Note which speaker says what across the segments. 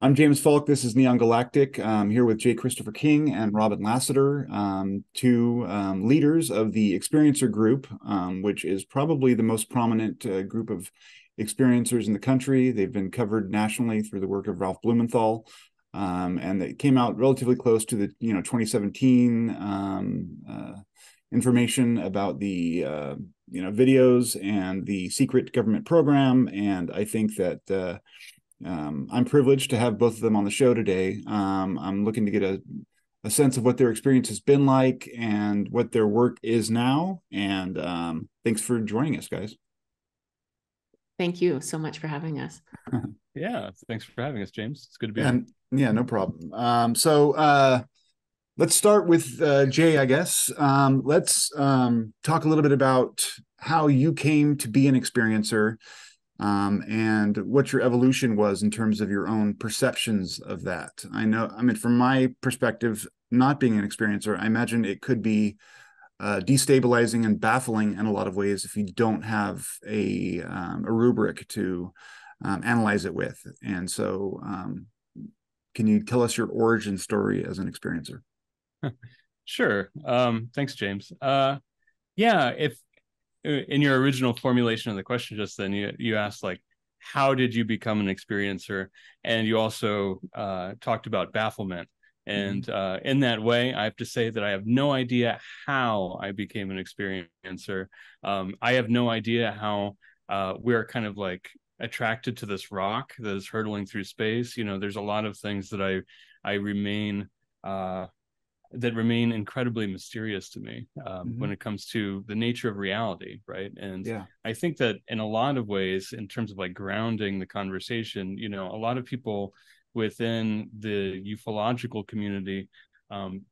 Speaker 1: I'm James Faulk. This is Neon Galactic. I'm here with J. Christopher King and Robin Lassiter, two leaders of the Experiencer Group, which is probably the most prominent group of experiencers in the country. They've been covered nationally through the work of Ralph Blumenthal, and they came out relatively close to the 2017 information about the videos and the secret government program. And I think that I'm privileged to have both of them on the show today. I'm looking to get a sense of what their experience has been like and what their work is now. And thanks for joining us, guys.
Speaker 2: Thank you so much for having us.
Speaker 3: Yeah, thanks for having us, James. It's good to be
Speaker 1: here. Yeah, no problem. So let's start with Jay, I guess. Let's talk a little bit about how you came to be an experiencer. And what your evolution was in terms of your own perceptions of that. From my perspective, not being an experiencer, I imagine it could be destabilizing and baffling in a lot of ways if you don't have a rubric to analyze it with. And so, can you tell us your origin story as an experiencer?
Speaker 3: Sure. Thanks, James. Yeah, if in your original formulation of the question just then, you asked, like, how did you become an experiencer? And you also talked about bafflement. And in that way, I have to say that I have no idea how I became an experiencer. I have no idea how we're kind of like attracted to this rock that is hurtling through space. There's a lot of things that I remain that remain incredibly mysterious to me when it comes to the nature of reality, right? And yeah. I think that in a lot of ways, in terms of like grounding the conversation, a lot of people within the ufological community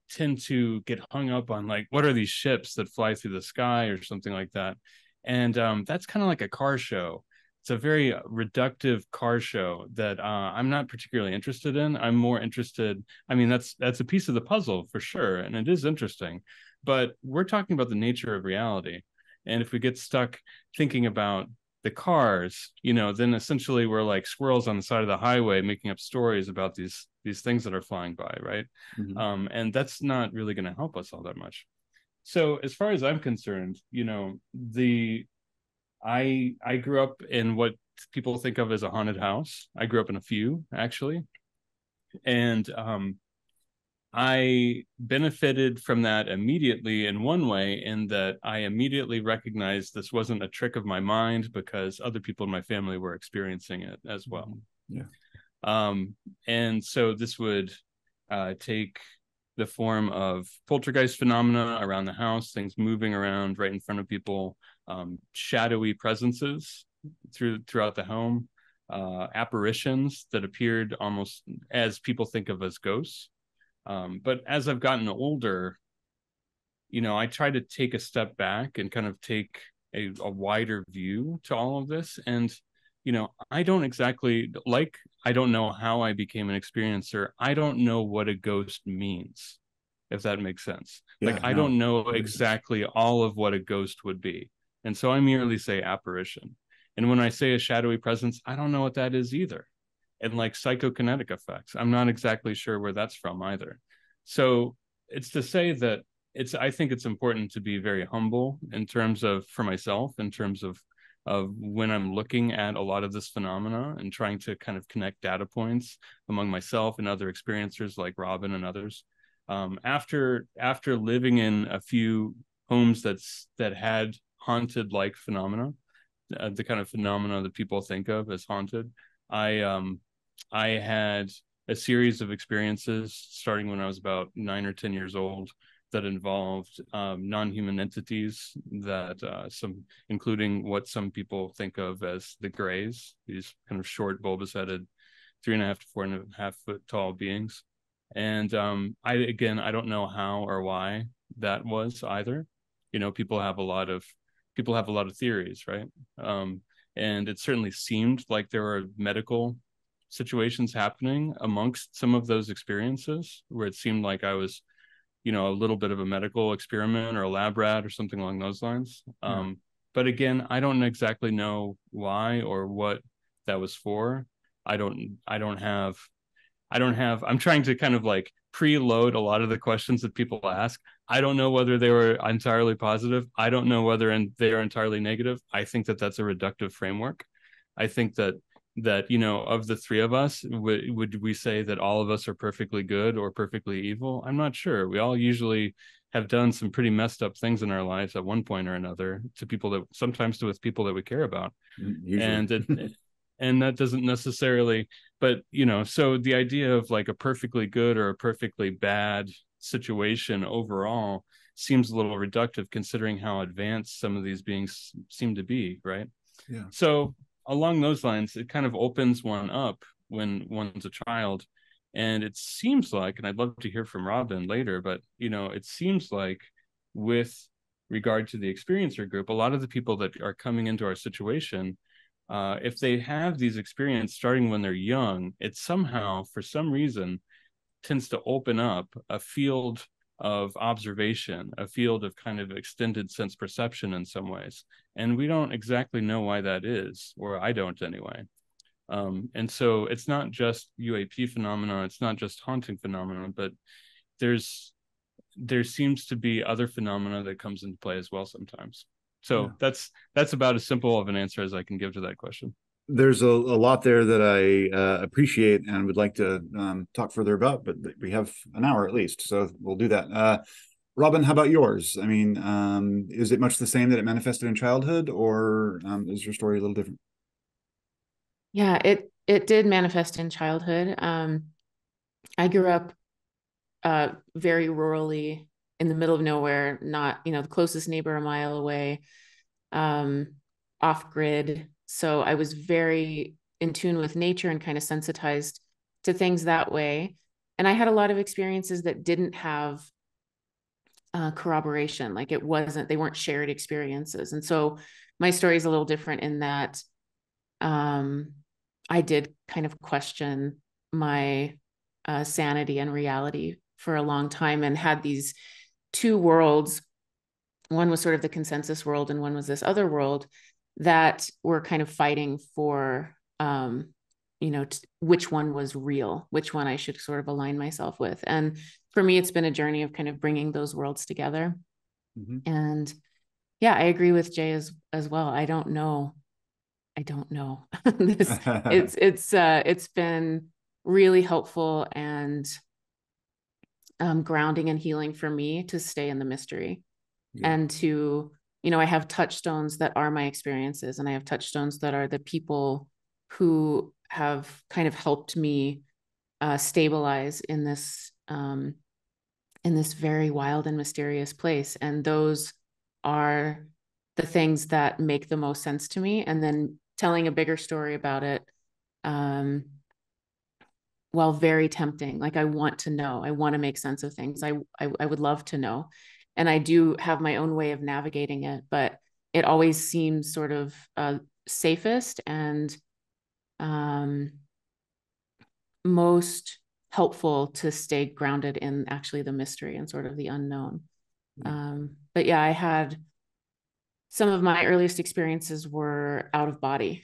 Speaker 3: tend to get hung up on, like, what are these ships that fly through the sky or something like that? And that's kind of like a car show. It's a very reductive car show that I'm not particularly interested in. I'm more interested. I mean, that's a piece of the puzzle for sure, and it is interesting. But we're talking about the nature of reality, and if we get stuck thinking about the cars, then essentially we're like squirrels on the side of the highway making up stories about these things that are flying by, right? And that's not really going to help us all that much. So, as far as I'm concerned, I grew up in what people think of as a haunted house. I grew up in a few, actually. And I benefited from that immediately in one way, in that I immediately recognized this wasn't a trick of my mind, because other people in my family were experiencing it as well.
Speaker 1: Yeah.
Speaker 3: And so this would take the form of poltergeist phenomena around the house, things moving around right in front of people, shadowy presences throughout the home, apparitions that appeared almost as people think of as ghosts. But as I've gotten older, I try to take a step back and kind of take a wider view to all of this. And I don't exactly I don't know how I became an experiencer. I don't know what a ghost means, if that makes sense. Yeah, I don't know exactly all of what a ghost would be. And so I merely say apparition. And when I say a shadowy presence, I don't know what that is either. And like psychokinetic effects, I'm not exactly sure where that's from either. So it's to say that I think it's important to be very humble in terms of, for myself, in terms of when I'm looking at a lot of this phenomena and trying to kind of connect data points among myself and other experiencers like Robin and others. After living in a few homes that had haunted like phenomena, the kind of phenomena that people think of as haunted, I had a series of experiences starting when I was about 9 or 10 years old that involved non-human entities that including what some people think of as the Greys, these kind of short, bulbous-headed, 3.5 to 4.5 foot tall beings. And I don't know how or why that was either. People have a lot of theories, right? And it certainly seemed like there were medical situations happening amongst some of those experiences where it seemed like I was a little bit of a medical experiment or a lab rat or something along those lines. But again, I don't exactly know why or what that was for. I don't have I'm trying to kind of like preload a lot of the questions that people ask. I don't know whether they were entirely positive. I don't know whether they are entirely negative. I think that that's a reductive framework. I think that of the three of us, would we say that all of us are perfectly good or perfectly evil? I'm not sure. We all usually have done some pretty messed up things in our lives at one point or another to people that sometimes with people that we care about. Usually. And that doesn't necessarily, but so the idea of like a perfectly good or a perfectly bad situation overall seems a little reductive considering how advanced some of these beings seem to be, right?
Speaker 1: Yeah.
Speaker 3: So along those lines, it kind of opens one up when one's a child. And it seems like, and I'd love to hear from Robin later, but it seems like with regard to the experiencer group, a lot of the people that are coming into our situation, if they have these experiences starting when they're young, it somehow, for some reason, tends to open up a field of observation, a field of kind of extended sense perception in some ways. And we don't exactly know why that is, or I don't anyway. And so it's not just UAP phenomena, it's not just haunting phenomena, but there seems to be other phenomena that comes into play as well sometimes. So yeah. That's about as simple of an answer as I can give to that question.
Speaker 1: There's a lot there that I appreciate and would like to talk further about, but we have an hour at least, so we'll do that. Robin, how about yours? I mean, is it much the same that it manifested in childhood, or is your story a little different?
Speaker 2: Yeah, it did manifest in childhood. I grew up very rurally in the middle of nowhere, not, the closest neighbor a mile away, off grid. So I was very in tune with nature and kind of sensitized to things that way. And I had a lot of experiences that didn't have corroboration. Like they weren't shared experiences. And so my story is a little different in that I did kind of question my sanity and reality for a long time and had these two worlds. One was sort of the consensus world and one was this other world that were kind of fighting for, which one was real, which one I should sort of align myself with. And for me, it's been a journey of kind of bringing those worlds together. Mm-hmm. And yeah, I agree with Jay as well. I don't know. It's been really helpful and grounding and healing for me to stay in the mystery. Yeah. And to, I have touchstones that are my experiences, and I have touchstones that are the people who have kind of helped me stabilize in this very wild and mysterious place. And those are the things that make the most sense to me. And then telling a bigger story about it, while very tempting. Like I want to know, I want to make sense of things. I would love to know. And I do have my own way of navigating it, but it always seems sort of safest and most helpful to stay grounded in actually the mystery and sort of the unknown. But yeah, I had some of my earliest experiences were out of body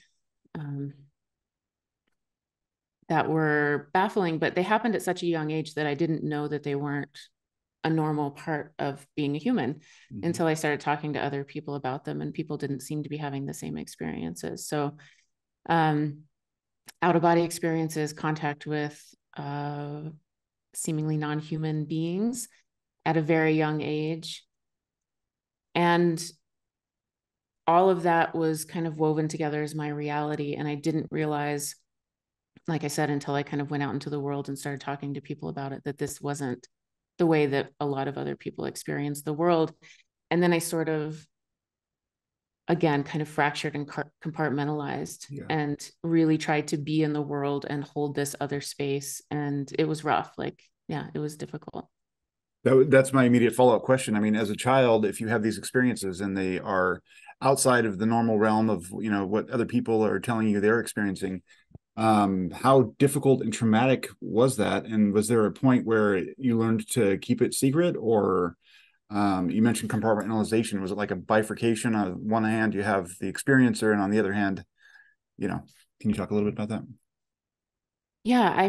Speaker 2: that were baffling, but they happened at such a young age that I didn't know that they weren't a normal part of being a human until I started talking to other people about them, and people didn't seem to be having the same experiences. So out-of-body experiences, contact with seemingly non-human beings at a very young age. And all of that was kind of woven together as my reality. And I didn't realize, like I said, until I kind of went out into the world and started talking to people about it, that this wasn't the way that a lot of other people experience the world. And then I sort of, again, kind of fractured and compartmentalized and really tried to be in the world and hold this other space. And it was rough. Like, yeah, it was difficult.
Speaker 1: That's my immediate follow-up question. I mean, as a child, if you have these experiences and they are outside of the normal realm of, what other people are telling you they're experiencing, how difficult and traumatic was that? And was there a point where you learned to keep it secret, or you mentioned compartmentalization? Was it like a bifurcation? On one hand, you have the experiencer, and on the other hand, can you talk a little bit about that?
Speaker 2: Yeah,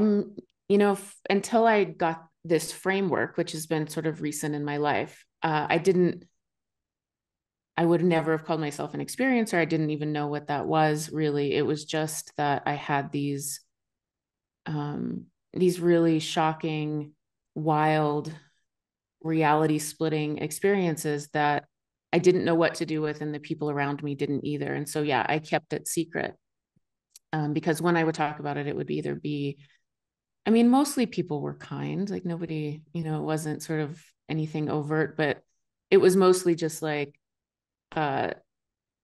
Speaker 2: until I got this framework, which has been sort of recent in my life, I would never have called myself an experiencer. I didn't even know what that was really. It was just that I had these really shocking, wild, reality splitting experiences that I didn't know what to do with, and the people around me didn't either. And so, yeah, I kept it secret because when I would talk about it, it would either be, I mean, mostly people were kind, like nobody, it wasn't sort of anything overt, but it was mostly just like,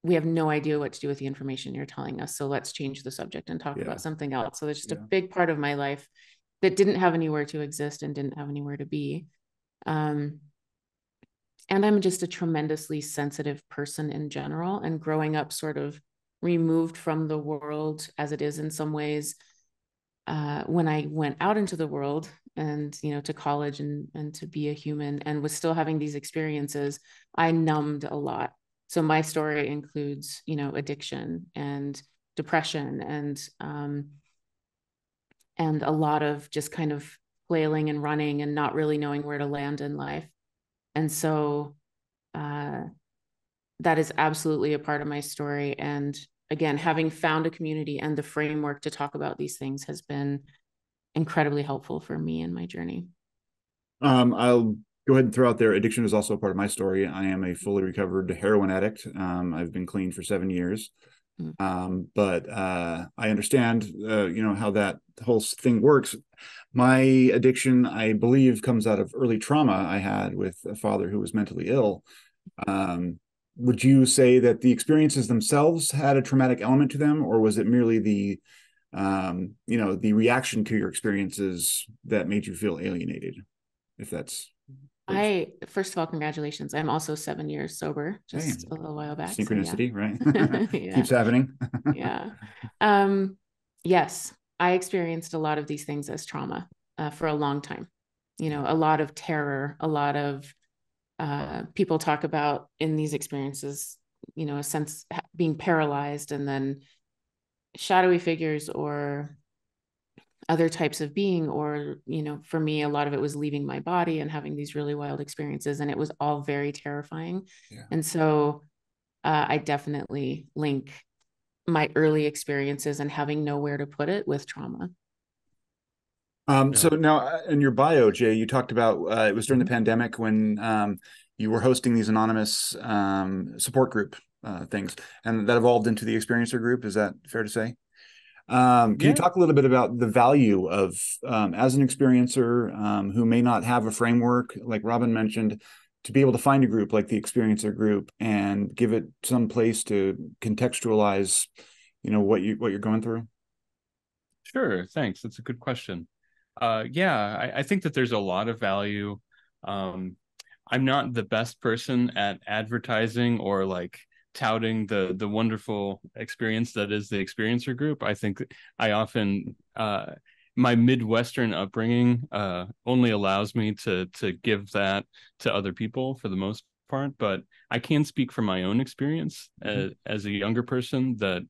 Speaker 2: we have no idea what to do with the information you're telling us. So let's change the subject and talk about something else. So there's just a big part of my life that didn't have anywhere to exist and didn't have anywhere to be. And I'm just a tremendously sensitive person in general, and growing up sort of removed from the world as it is in some ways. When I went out into the world and, to college and to be a human and was still having these experiences, I numbed a lot. So my story includes, addiction and depression and a lot of just kind of flailing and running and not really knowing where to land in life. And so that is absolutely a part of my story. And again, having found a community and the framework to talk about these things has been incredibly helpful for me in my journey.
Speaker 1: I'll go ahead and throw out there, addiction is also a part of my story. I am a fully recovered heroin addict. I've been clean for 7 years. But I understand, how that whole thing works. My addiction, I believe, comes out of early trauma I had with a father who was mentally ill. Would you say that the experiences themselves had a traumatic element to them, or was it merely the reaction to your experiences that made you feel alienated? If that's
Speaker 2: first of all, congratulations. I'm also 7 years sober, just a little while back.
Speaker 1: Synchronicity,
Speaker 2: so yeah.
Speaker 1: Right? Keeps happening.
Speaker 2: Yeah. Yes, I experienced a lot of these things as trauma for a long time. A lot of terror, a lot of people talk about in these experiences, a sense being paralyzed, and then shadowy figures or other types of being, or, for me, a lot of it was leaving my body and having these really wild experiences. And it was all very terrifying. Yeah. And so I definitely link my early experiences and having nowhere to put it with trauma.
Speaker 1: So now in your bio, Jay, you talked about it was during the pandemic when you were hosting these anonymous support group things, and that evolved into the experiencer group. Is that fair to say? Can you talk a little bit about the value of, as an experiencer who may not have a framework, like Robin mentioned, to be able to find a group like the experiencer group and give it some place to contextualize, what you're going through?
Speaker 3: Sure, thanks. That's a good question. I think that there's a lot of value. I'm not the best person at advertising or like touting the wonderful experience that is the experiencer group. I think I often my Midwestern upbringing only allows me to give that to other people for the most part, but I can speak from my own experience as a younger person that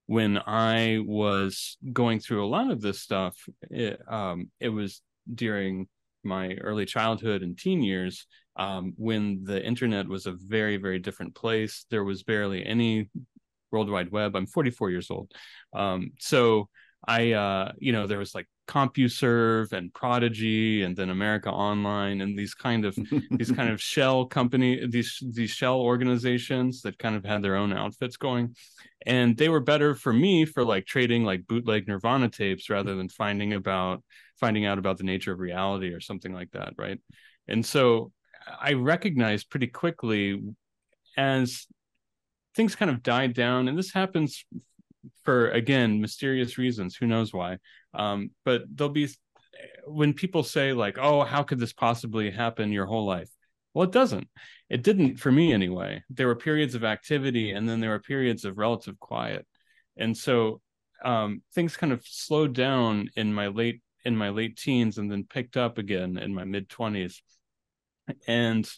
Speaker 3: when I was going through a lot of this stuff, it was during my early childhood and teen years, when the internet was a very, very different place. There was barely any World Wide Web. I'm 44 years old. So I, there was like CompuServe and Prodigy and then America Online and these kind of shell company, these shell organizations that kind of had their own outfits going. And they were better for me for like trading like bootleg Nirvana tapes rather than finding out about the nature of reality or something like that, right? And so I recognized pretty quickly as things kind of died down, and this happens for, again, mysterious reasons, who knows why, but there'll be when people say like, oh, how could this possibly happen your whole life? Well, it didn't for me anyway. There were periods of activity and then there were periods of relative quiet, and so things kind of slowed down in my late teens and then picked up again in my mid-20s and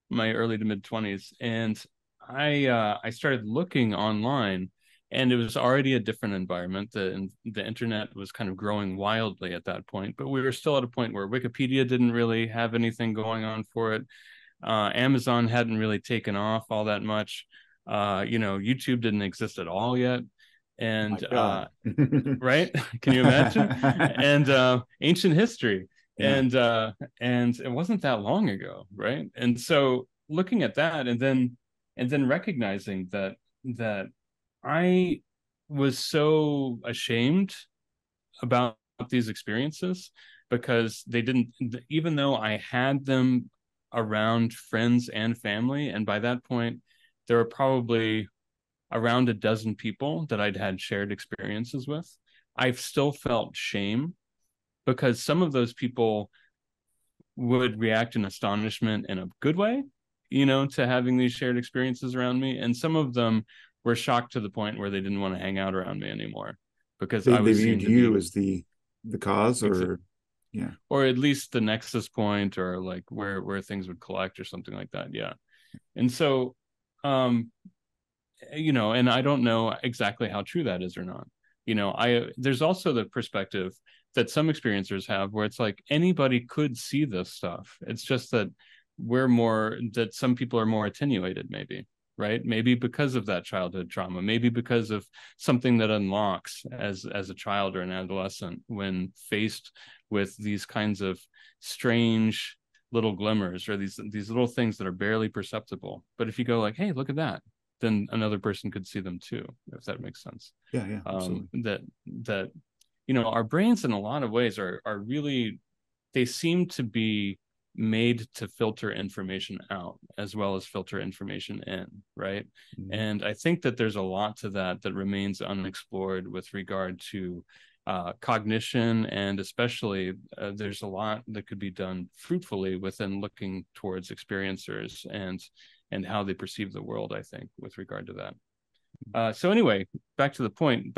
Speaker 3: my early to mid-20s. And I started looking online and it was already a different environment. The internet was kind of growing wildly at that point, but we were still at a point where Wikipedia didn't really have anything going on for it. Amazon hadn't really taken off all that much. YouTube didn't exist at all yet. And right? Can you imagine? And ancient history. Yeah. And it wasn't that long ago, right? And so looking at that and then recognizing that I was so ashamed about these experiences because they didn't, even though I had them around friends and family, and by that point there were probably around a dozen people that I'd had shared experiences with, I've still felt shame because some of those people would react in astonishment in a good way, to having these shared experiences around me. And some of them were shocked to the point where they didn't want to hang out around me anymore because
Speaker 1: they viewed you as the cause, or yeah,
Speaker 3: or at least the nexus point, or like where things would collect or something like that. Yeah. And so, and I don't know exactly how true that is or not. There's also the perspective that some experiencers have where it's like anybody could see this stuff. It's just that that some people are more attenuated, maybe, right? Maybe because of that childhood trauma, maybe because of something that unlocks as a child or an adolescent when faced with these kinds of strange little glimmers or these little things that are barely perceptible. But if you go like, hey, look at that, then another person could see them too, if that makes sense.
Speaker 1: Yeah, absolutely.
Speaker 3: That our brains in a lot of ways are really, they seem to be made to filter information out as well as filter information in, right? Mm-hmm. And I think that there's a lot to that remains unexplored with regard to cognition, and especially there's a lot that could be done fruitfully within looking towards experiencers and how they perceive the world, I think, with regard to that. So anyway, back to the point.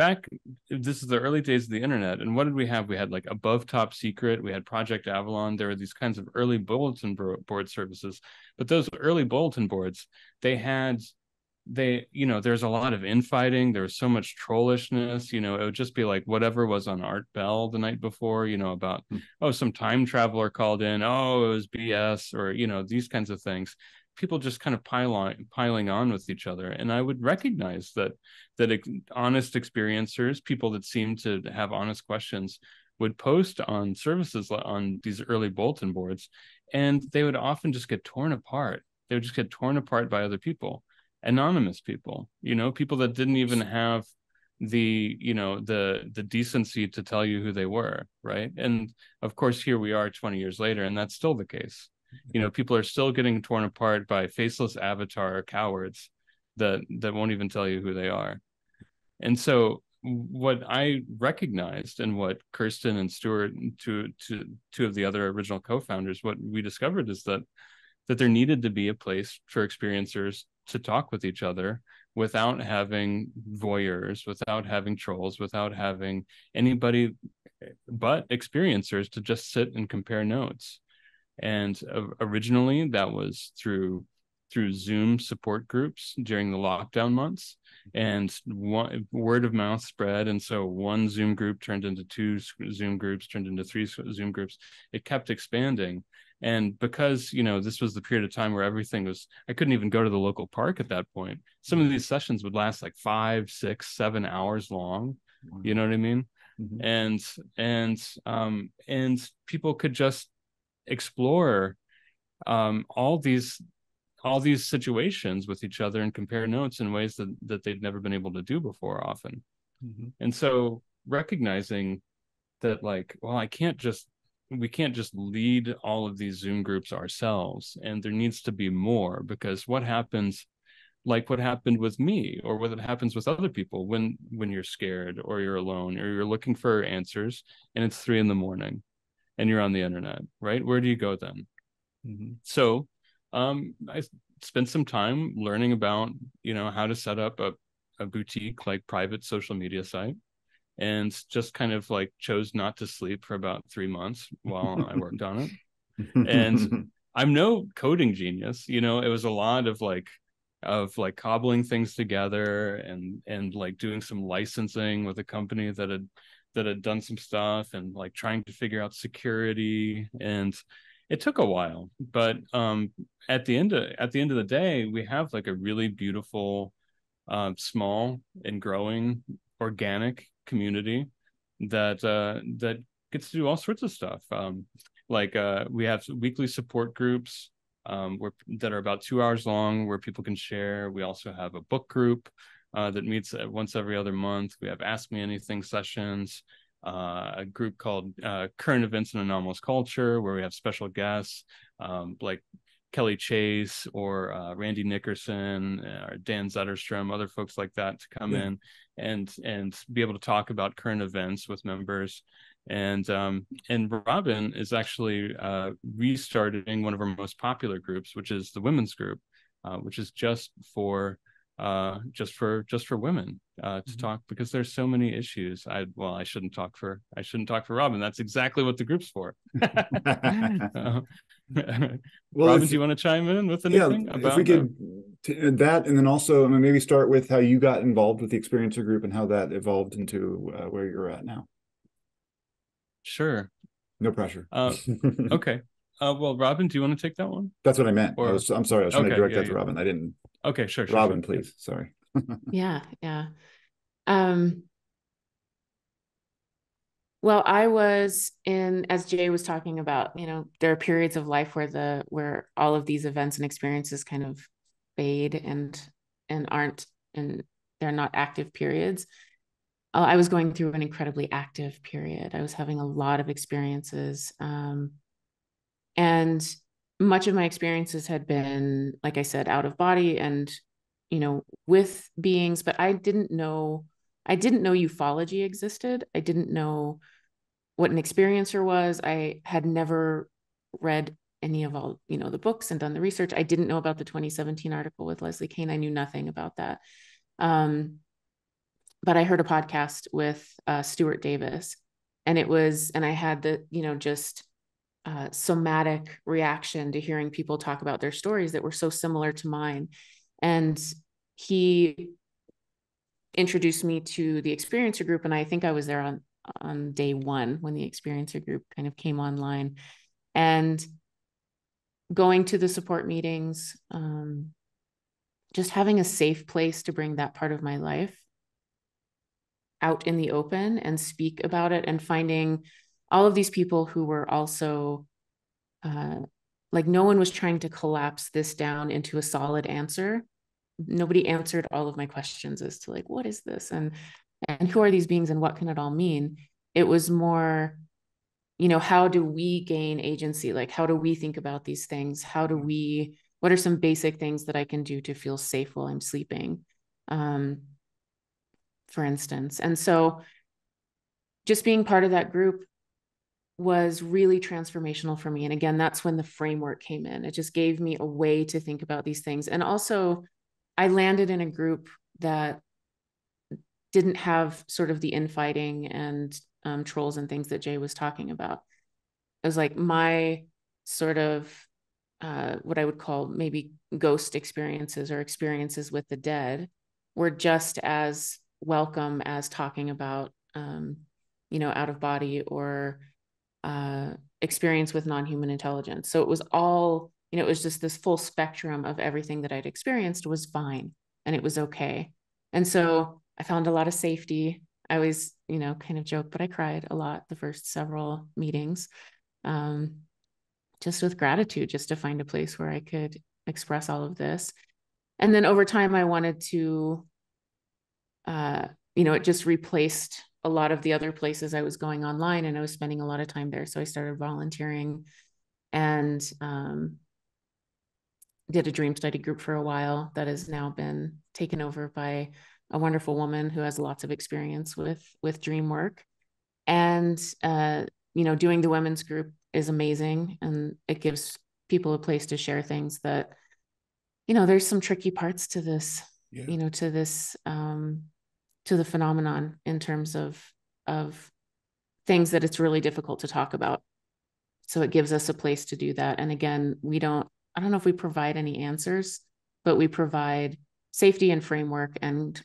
Speaker 3: This is the early days of the internet, and what did we have? We had like Above Top Secret, we had Project Avalon. There were these kinds of early bulletin board services, but those early bulletin boards, there's a lot of infighting. There was so much trollishness. It would just be like whatever was on Art Bell the night before, about some time traveler called in, it was BS, or these kinds of things. People just kind of piling on with each other. And I would recognize that honest experiencers, people that seem to have honest questions, would post on services on these early bulletin boards, and they would often just get torn apart. They would just get torn apart by other people, anonymous people, people that didn't even have the decency to tell you who they were, right? And of course, here we are 20 years later, and that's still the case. People are still getting torn apart by faceless avatar cowards that won't even tell you who they are. And so what I recognized, and what Kirsten and Stuart, two of the other original co-founders, what we discovered is that there needed to be a place for experiencers to talk with each other without having voyeurs, without having trolls, without having anybody but experiencers to just sit and compare notes. And originally that was through Zoom support groups during the lockdown months, and word of mouth spread. And so one Zoom group turned into 2 Zoom groups, turned into 3 Zoom groups. It kept expanding. And because, this was the period of time where I couldn't even go to the local park at that point. Some of these sessions would last like 5, 6, 7 hours long. Wow. You know what I mean? Mm-hmm. And people could just explore all these situations with each other and compare notes in ways that they'd never been able to do before often. Mm-hmm. And so recognizing that, like, well, we can't just lead all of these Zoom groups ourselves, and there needs to be more, because what happens, like what happened with me, or what happens with other people when you're scared, or you're alone, or you're looking for answers and it's 3 a.m. and you're on the internet, right? Where do you go then? Mm-hmm. So I spent some time learning about, how to set up a boutique, like private social media site, and just kind of like chose not to sleep for about 3 months while I worked on it. And I'm no coding genius, it was a lot of like of like cobbling things together and like doing some licensing with a company that had done some stuff, and like trying to figure out security. And it took a while, but at the end of the day, we have like a really beautiful, small and growing organic community that gets to do all sorts of stuff. We have weekly support groups that are about 2 hours long, where people can share. We also have a book group that meets once every other month. We have Ask Me Anything sessions, a group called Current Events in Anomalous Culture, where we have special guests like Kelly Chase or Randy Nickerson or Dan Zetterstrom, other folks like that, to come in and be able to talk about current events with members. And Robin is actually restarting one of our most popular groups, which is the women's group, which is just for women to talk, because there's so many issues. I shouldn't talk for Robin. That's exactly what the group's for. Robin, do you want to chime in with anything about
Speaker 1: if we could that, and then also maybe start with how you got involved with the experiencer group and how that evolved into where you're at now.
Speaker 3: Sure.
Speaker 1: No pressure.
Speaker 3: Okay. Well, Robin, do you want to take that one?
Speaker 1: That's what I meant. I'm sorry. I was trying to direct that to Robin. I didn't.
Speaker 3: Okay, sure.
Speaker 1: Robin, please. Sorry.
Speaker 2: Yeah. Well, I was in, as Jay was talking about, there are periods of life where all of these events and experiences kind of fade and they're not active periods. I was going through an incredibly active period. I was having a lot of experiences. And much of my experiences had been, like I said, out of body and, with beings, but I didn't know ufology existed. I didn't know what an experiencer was. I had never read any of all, the books and done the research. I didn't know about the 2017 article with Leslie Kane. I knew nothing about that. But I heard a podcast with Stuart Davis, and I had the, just somatic reaction to hearing people talk about their stories that were so similar to mine. And he introduced me to the experiencer group. And I think I was there on day one when the experiencer group kind of came online, and going to the support meetings, just having a safe place to bring that part of my life out in the open and speak about it, and finding all of these people who were also like, no one was trying to collapse this down into a solid answer. Nobody answered all of my questions as to like, what is this? And who are these beings and what can it all mean? It was more, how do we gain agency? Like, how do we think about these things? What are some basic things that I can do to feel safe while I'm sleeping? For instance. And so just being part of that group was really transformational for me. And again, that's when the framework came in. It just gave me a way to think about these things. And also, I landed in a group that didn't have sort of the infighting and trolls and things that Jay was talking about. It was like my sort of what I would call maybe ghost experiences or experiences with the dead were just as welcome as talking about, out of body or experience with non-human intelligence. So it was all, it was just this full spectrum of everything that I'd experienced was fine and it was okay. And so I found a lot of safety. I always, kind of joke, but I cried a lot the first several meetings, just with gratitude, just to find a place where I could express all of this. And then over time, I wanted to, it just replaced a lot of the other places I was going online, and I was spending a lot of time there. So I started volunteering and did a dream study group for a while that has now been taken over by a wonderful woman who has lots of experience with dream work. And, doing the women's group is amazing. And it gives people a place to share things that, there's some tricky parts to this, to this, to the phenomenon in terms of things that it's really difficult to talk about. So it gives us a place to do that. And again, I don't know if we provide any answers but we provide safety and framework and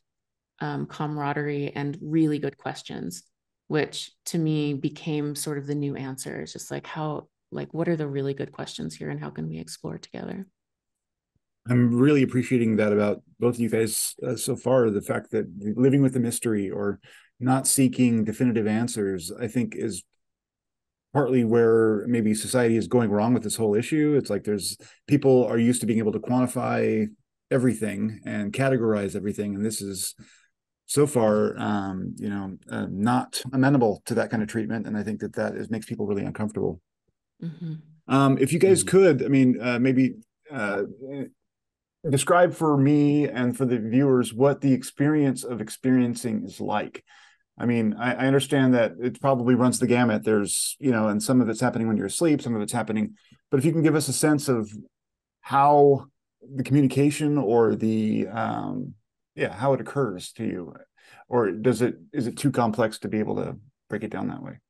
Speaker 2: camaraderie and really good questions, which to me became sort of the new answer. It's just like, what are the really good questions here and how can we explore together?
Speaker 1: I'm really appreciating that about both of you guys so far. The fact that living with the mystery or not seeking definitive answers, I think, is partly where maybe society is going wrong with this whole issue. It's like people are used to being able to quantify everything and categorize everything, and this is so far, not amenable to that kind of treatment. And I think that makes people really uncomfortable.
Speaker 2: Mm-hmm.
Speaker 1: If you guys could, I mean, maybe describe for me and for the viewers what the experience of experiencing is like. I mean, I understand that it probably runs the gamut. There's, and some of it's happening when you're asleep, some of it's happening. But if you can give us a sense of how the communication or how it occurs to you, or is it too complex to be able to break it down that way?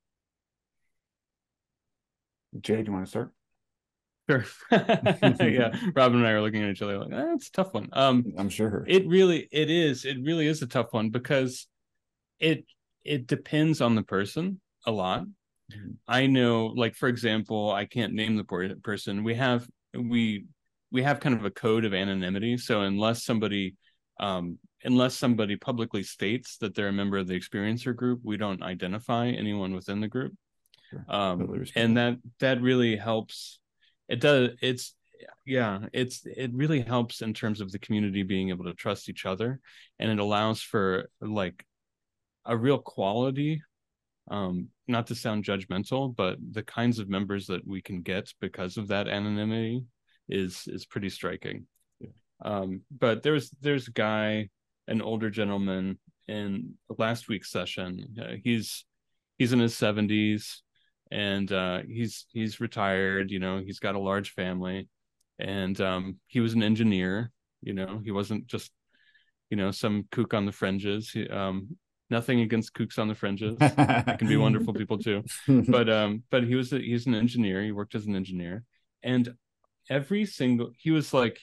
Speaker 1: Jay, do you want to start?
Speaker 3: Sure. Yeah, Robin and I are looking at each other like, it's a tough one.
Speaker 1: I'm sure
Speaker 3: it really is a tough one because it depends on the person a lot. Mm-hmm. I know, like, for example, I can't name the person. We have kind of a code of anonymity. So unless somebody publicly states that they're a member of the experiencer group, we don't identify anyone within the group. Sure. And that really helps. It does. It really helps in terms of the community being able to trust each other, and it allows for like a real quality. Not to sound judgmental, but the kinds of members that we can get because of that anonymity is pretty striking. Yeah. But there's a guy, an older gentleman in last week's session. He's in his 70s. And he's retired, he's got a large family, and he was an engineer, he wasn't just, some kook on the fringes. Nothing against kooks on the fringes. They can be wonderful people too. But he's an engineer. He worked as an engineer, and he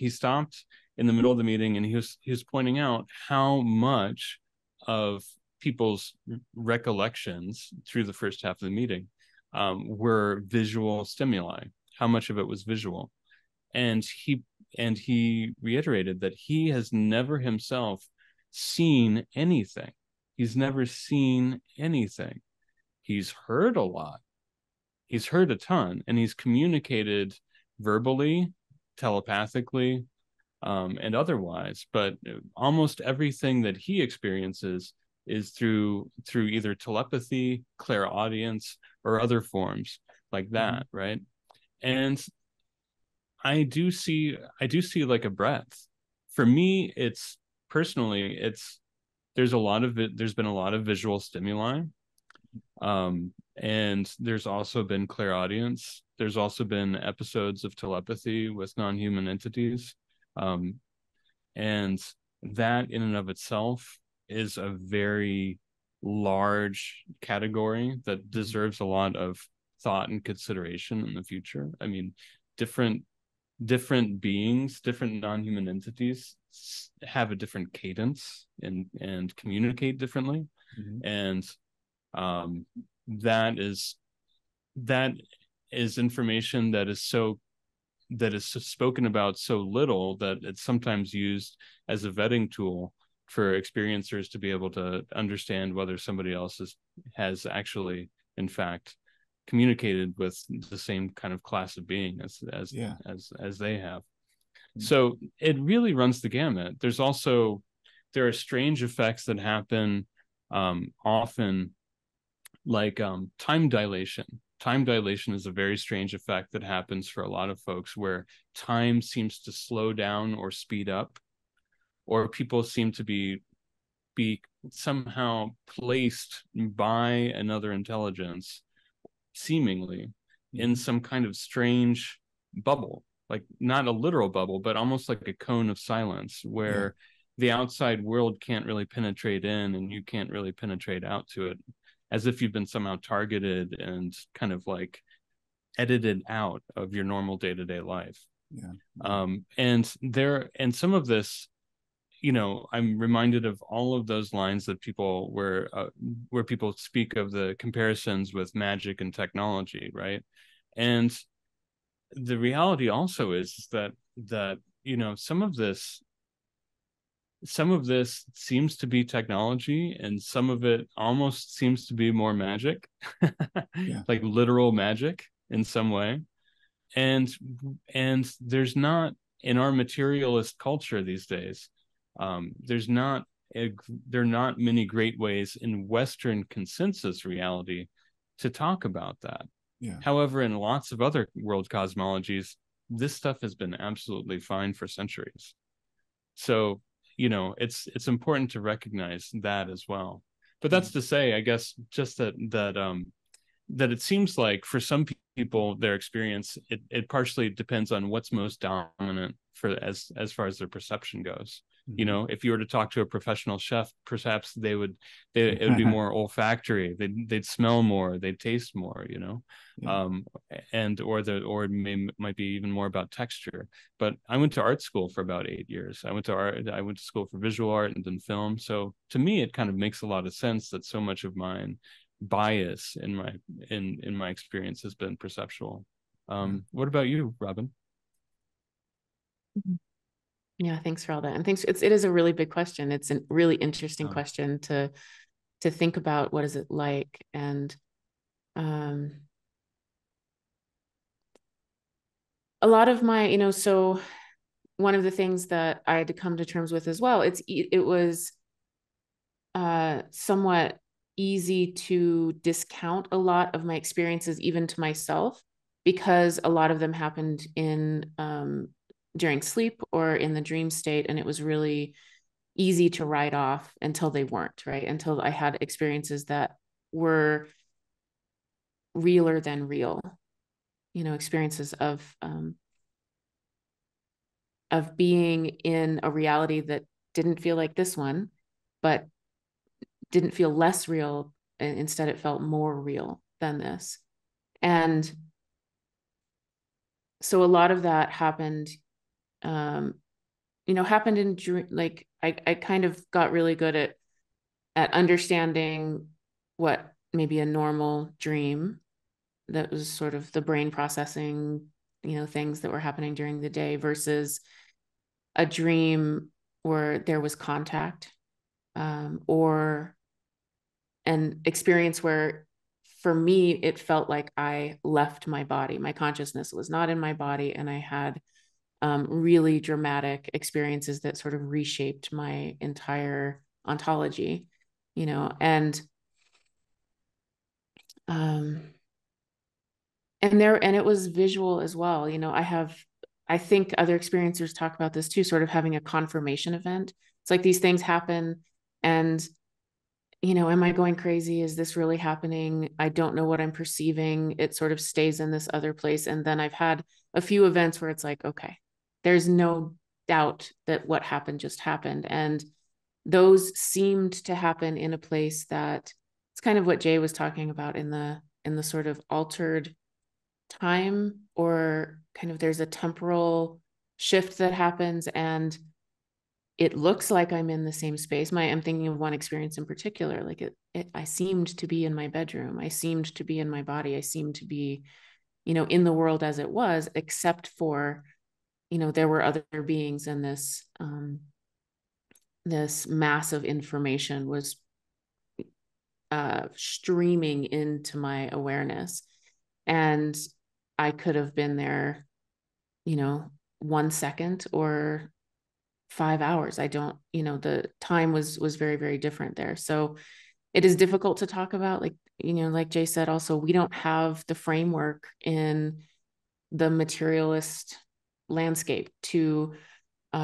Speaker 3: stopped in the middle of the meeting, and he was pointing out how much of people's recollections through the first half of the meeting were visual stimuli, how much of it was visual. And he reiterated that he has never himself seen anything. He's never seen anything. He's heard a lot. He's heard a ton, and he's communicated verbally, telepathically, and otherwise. But almost everything that he experiences is through either telepathy, clairaudience, or other forms like that, mm-hmm. Right? And I do see like a breadth. For me, there's been a lot of visual stimuli, and there's also been clairaudience. There's also been episodes of telepathy with non-human entities, and that in and of itself is a very large category that deserves a lot of thought and consideration in the future. I mean, different beings, different non-human entities have a different cadence and communicate differently. Mm-hmm. And that is information that is spoken about so little that it's sometimes used as a vetting tool for experiencers to be able to understand whether somebody else has actually, in fact, communicated with the same kind of class of being as they have. Mm-hmm. So it really runs the gamut. There are strange effects that happen often, like time dilation. Time dilation is a very strange effect that happens for a lot of folks, where time seems to slow down or speed up, or people seem to be somehow placed by another intelligence, seemingly, in some kind of strange bubble, like not a literal bubble, but almost like a cone of silence, where the outside world can't really penetrate in and you can't really penetrate out to it, as if you've been somehow targeted and kind of like edited out of your normal day-to-day life. And some of this, I'm reminded of all of those lines that people where people speak of the comparisons with magic and technology, right? And the reality also is that some of this seems to be technology, and some of it almost seems to be more magic, like literal magic in some way. And there's not, in our materialist culture these days, there are not many great ways in Western consensus reality to talk about that. However, in lots of other world cosmologies, this stuff has been absolutely fine for centuries. So, it's important to recognize that as well. But that's to say, I guess, just that it seems like for some people, their experience, it partially depends on what's most dominant for as far as their perception goes. If you were to talk to a professional chef, perhaps it would be more olfactory. They'd smell more, they'd taste more, and or it might be even more about texture. But I went to art school for about 8 years. I went to school for visual art and then film. So to me, it kind of makes a lot of sense that so much of mine bias in my experience has been perceptual. What about you, Robin?
Speaker 2: Yeah, thanks for all that. And thanks. It is a really big question. It's a really interesting question to think about. What is it like? And a lot of my, so one of the things that I had to come to terms with as well, it was somewhat easy to discount a lot of my experiences, even to myself, because a lot of them happened during sleep or in the dream state. And it was really easy to write off until they weren't, right? Until I had experiences that were realer than real, experiences of being in a reality that didn't feel like this one, but didn't feel less real. And instead it felt more real than this. And so a lot of that happened, happened in dream. Like I kind of got really good at understanding what maybe a normal dream, that was sort of the brain processing, things that were happening during the day, versus a dream where there was contact, or an experience where, for me, it felt like I left my body. My consciousness was not in my body, and I had really dramatic experiences that sort of reshaped my entire ontology, and it was visual as well. I think other experiencers talk about this too, sort of having a confirmation event. It's like these things happen, and am I going crazy? Is this really happening? I don't know what I'm perceiving. It sort of stays in this other place. And then I've had a few events where it's like, okay, there's no doubt that what happened just happened. And those seemed to happen in a place that, it's kind of what Jay was talking about in the sort of altered time, or kind of there's a temporal shift that happens, and it looks like I'm in the same space. I'm thinking of one experience in particular. Like I seemed to be in my bedroom. I seemed to be in my body. I seemed to be, in the world as it was, except for, there were other beings, and this mass of information was streaming into my awareness. And I could have been there, 1 second or 5 hours. I don't, the time was very, very different there. So it is difficult to talk about, like, like Jay said, also, we don't have the framework in the materialist landscape to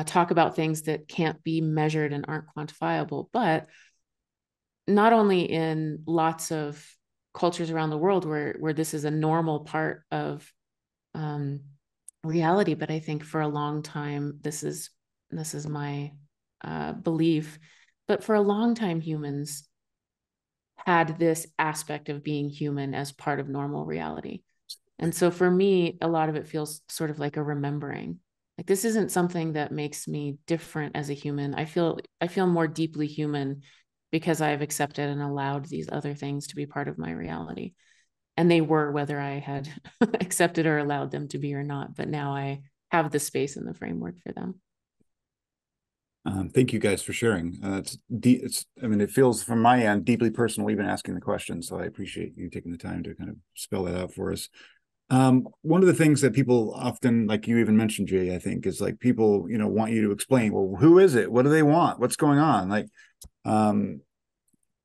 Speaker 2: talk about things that can't be measured and aren't quantifiable. But not only in lots of cultures around the world where this is a normal part of reality, but I think for a long time, this is my belief, but for a long time, humans had this aspect of being human as part of normal reality. And so for me, a lot of it feels sort of like a remembering. Like this isn't something that makes me different as a human. I feel more deeply human because I've accepted and allowed these other things to be part of my reality. And they were, whether I had accepted or allowed them to be or not. But now I have the space and the framework for them.
Speaker 1: Thank you guys for sharing. I mean, it feels from my end deeply personal, even asking the question. So I appreciate you taking the time to kind of spell that out for us. One of the things that people often, like you even mentioned, Jay, I think, is like people, want you to explain, well, who is it? What do they want? What's going on? Like, and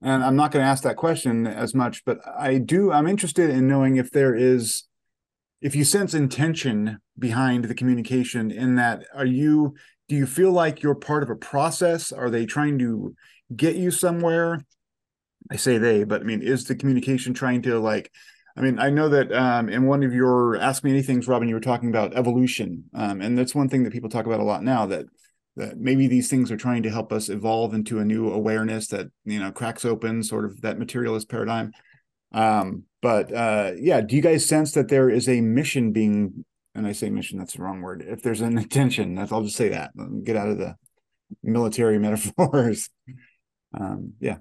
Speaker 1: I'm not going to ask that question as much, but I'm interested in knowing if you sense intention behind the communication in that, do you feel like you're part of a process? Are they trying to get you somewhere? I say they, but I mean, is the communication trying to I know that in one of your Ask Me Anythings, Robin, you were talking about evolution. And that's one thing that people talk about a lot now, that maybe these things are trying to help us evolve into a new awareness that, cracks open sort of that materialist paradigm. But yeah, do you guys sense that there is a mission being, and I say mission, that's the wrong word. If there's an intention, I'll just say that. Get out of the military metaphors. Yeah.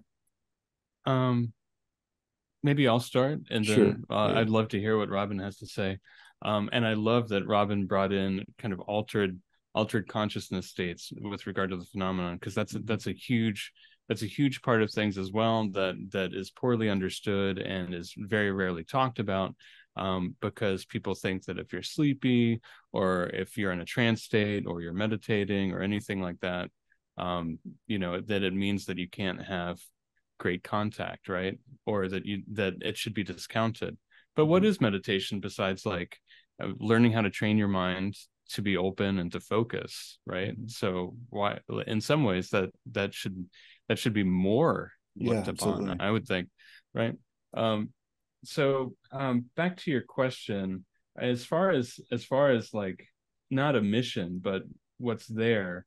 Speaker 3: Maybe I'll start, and
Speaker 1: Sure.
Speaker 3: then I'd love to hear what Robin has to say. And I love that Robin brought in kind of altered consciousness states with regard to the phenomenon, because that's a huge part of things as well, that is poorly understood and is very rarely talked about, because people think that if you're sleepy, or if you're in a trance state, or you're meditating, or anything like that, that it means that you can't have great contact, right? Or that it should be discounted. But what is meditation besides like learning how to train your mind to be open and to focus, right? So why, in some ways, that should be more looked upon, I would think, right? So back to your question, as far as like, not a mission, but what's there,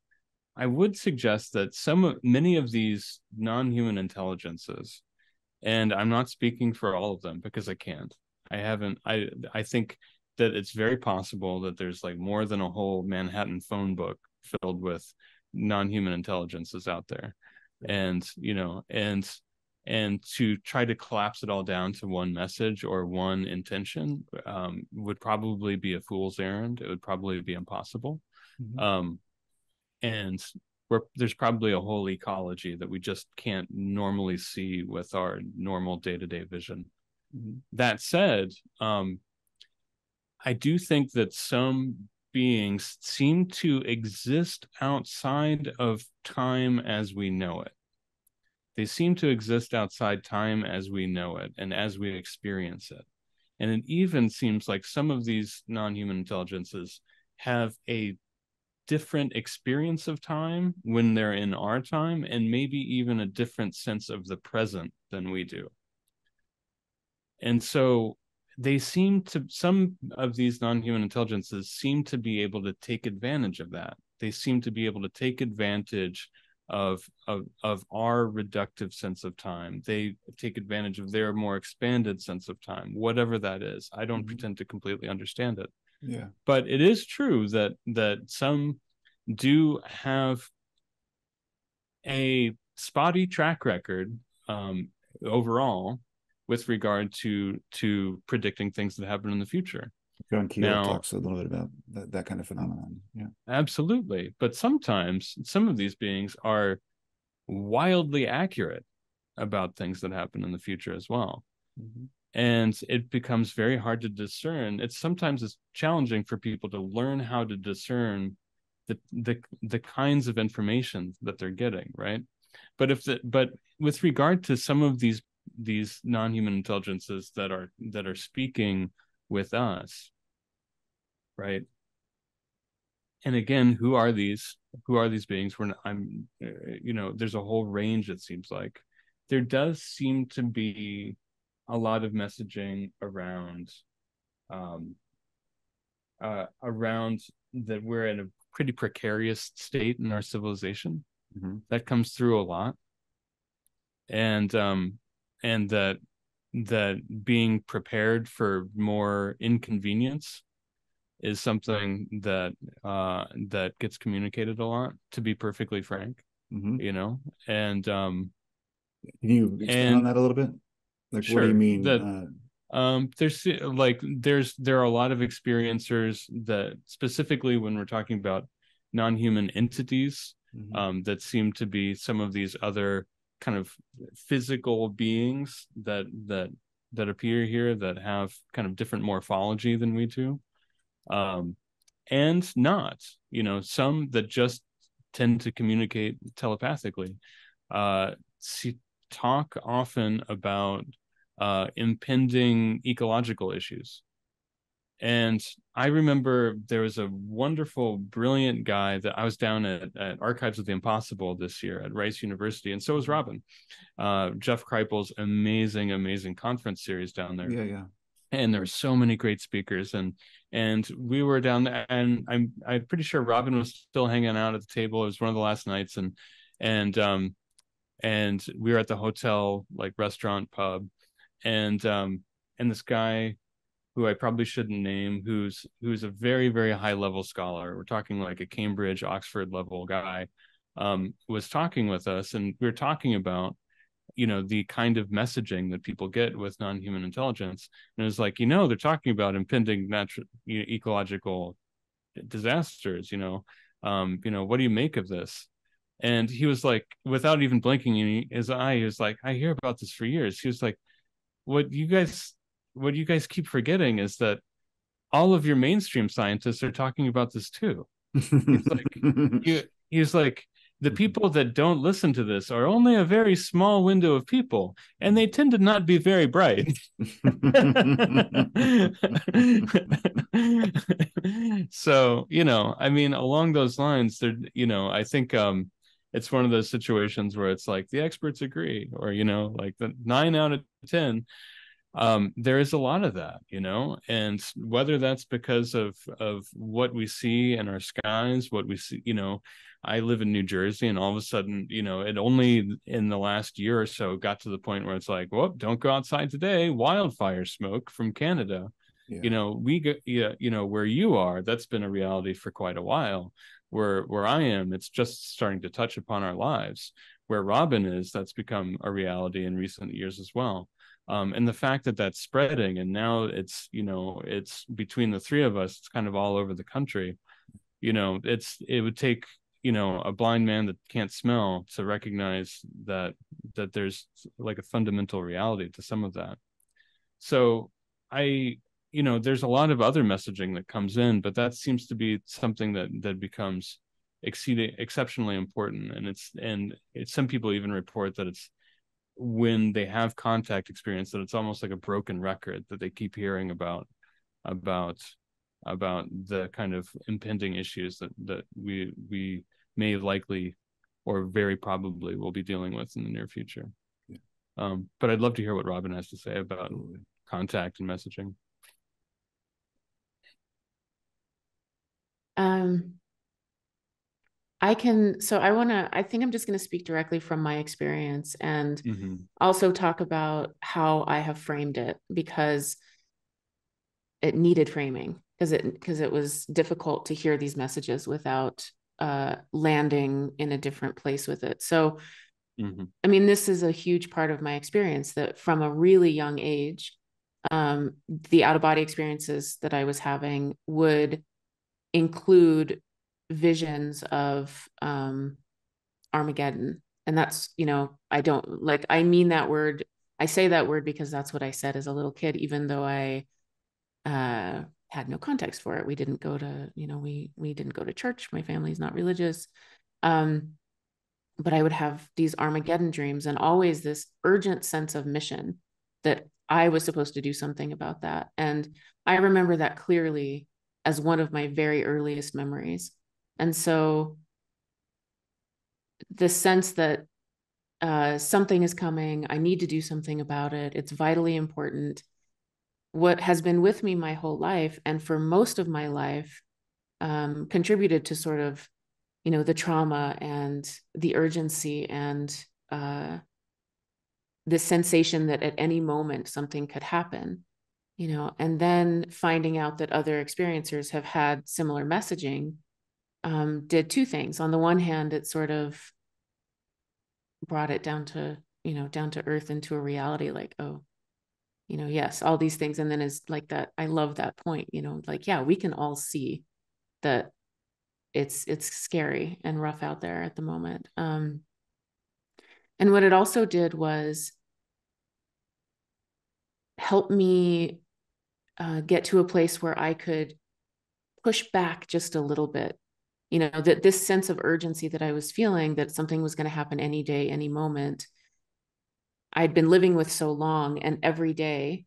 Speaker 3: I would suggest that many of these non-human intelligences, and I'm not speaking for all of them because I can't. I think that it's very possible that there's like more than a whole Manhattan phone book filled with non-human intelligences out there. And, and to try to collapse it all down to one message or one intention would probably be a fool's errand. It would probably be impossible. And there's probably a whole ecology that we just can't normally see with our normal day-to-day vision. That said, I do think that some beings seem to exist outside of time as we know it. They seem to exist outside time as we know it and as we experience it. And it even seems like some of these non-human intelligences have a different experience of time when they're in our time, and maybe even a different sense of the present than we do. And so some of these non-human intelligences seem to be able to take advantage of that. They seem to be able to take advantage of our reductive sense of time. They take advantage of their more expanded sense of time, whatever that is. I don't pretend to completely understand it.
Speaker 1: Yeah.
Speaker 3: But it is true that some do have a spotty track record overall with regard to predicting things that happen in the future.
Speaker 1: John Keel talks a little bit about that kind of phenomenon. Yeah,
Speaker 3: absolutely. But sometimes some of these beings are wildly accurate about things that happen in the future as well. And it becomes very hard to discern. Sometimes it's challenging for people to learn how to discern the kinds of information that they're getting, right? But with regard to some of these non-human intelligences that are speaking with us, right? And again, who are these beings? There's a whole range, it seems like. There does seem to be a lot of messaging around that we're in a pretty precarious state in our civilization. That comes through a lot. And that that being prepared for more inconvenience is something that that gets communicated a lot, to be perfectly frank. You know, and
Speaker 1: can you expand on
Speaker 3: and
Speaker 1: that a little bit? Like, what do you
Speaker 3: sure,
Speaker 1: mean?
Speaker 3: that there are a lot of experiencers that, specifically when we're talking about non-human entities, that seem to be some of these other kind of physical beings that appear here, that have kind of different morphology than we do, and not, some that just tend to communicate telepathically. Talk often about impending ecological issues. And I remember there was a wonderful, brilliant guy that I was down at Archives of the Impossible this year at Rice University, and so was Robin. Jeff Kripal's amazing conference series down there.
Speaker 1: Yeah.
Speaker 3: And there were so many great speakers, and we were down there, and I'm pretty sure Robin was still hanging out at the table. It was one of the last nights, and we were at the hotel, like, restaurant pub, and this guy, who I probably shouldn't name, who's a very, very high level scholar, we're talking like a Cambridge, Oxford level guy, was talking with us, and we were talking about, the kind of messaging that people get with non-human intelligence. And it was like, they're talking about impending natural, ecological disasters, what do you make of this? And he was like, without even blinking in his eye, he was like, I hear about this for years. He was like, what you guys keep forgetting is that all of your mainstream scientists are talking about this too. He's like, he's like, the people that don't listen to this are only a very small window of people, and they tend to not be very bright. So, I mean, along those lines, there, I think it's one of those situations where it's like the experts agree, or, like the 9 out of 10. There is a lot of that, and whether that's because of what we see in our skies, what we see, I live in New Jersey, and all of a sudden, it only in the last year or so got to the point where it's like, whoop, don't go outside today, wildfire smoke from Canada. We get, where you are, that's been a reality for quite a while. Where I am, it's just starting to touch upon our lives. Where Robin is, that's become a reality in recent years as well. And the fact that that's spreading, and now it's, it's between the three of us, it's kind of all over the country. It would take, a blind man that can't smell to recognize that there's like a fundamental reality to some of that. So there's a lot of other messaging that comes in, but that seems to be something that becomes exceptionally important. And it's some people even report that it's, when they have contact experience, that it's almost like a broken record that they keep hearing about the kind of impending issues that we may likely, or very probably, will be dealing with in the near future. But I'd love to hear what Robin has to say about contact and messaging.
Speaker 2: I think I'm just going to speak directly from my experience, and also talk about how I have framed it, because it needed framing, because it was difficult to hear these messages without landing in a different place with it. So, I mean, this is a huge part of my experience, that from a really young age, the out-of-body experiences that I was having would include visions of Armageddon. And that's, I don't like, I mean that word, I say that word because that's what I said as a little kid, even though I had no context for it. We didn't go to, we didn't go to church. My family's not religious. But I would have these Armageddon dreams, and always this urgent sense of mission that I was supposed to do something about that. And I remember that clearly as one of my very earliest memories. And so the sense that something is coming, I need to do something about it, it's vitally important, what has been with me my whole life, and for most of my life, contributed to sort of, the trauma and the urgency and this sensation that at any moment something could happen, you know, and then finding out that other experiencers have had similar messaging, did two things. On the one hand, it sort of brought it down to, you know, down to earth, into a reality, like, oh, you know, yes, all these things. And then is like that, I love that point, you know, like, yeah, we can all see that it's scary and rough out there at the moment. And what it also did was help me get to a place where I could push back just a little bit. You know, that this sense of urgency that I was feeling, that something was going to happen any day, any moment, I'd been living with so long, and every day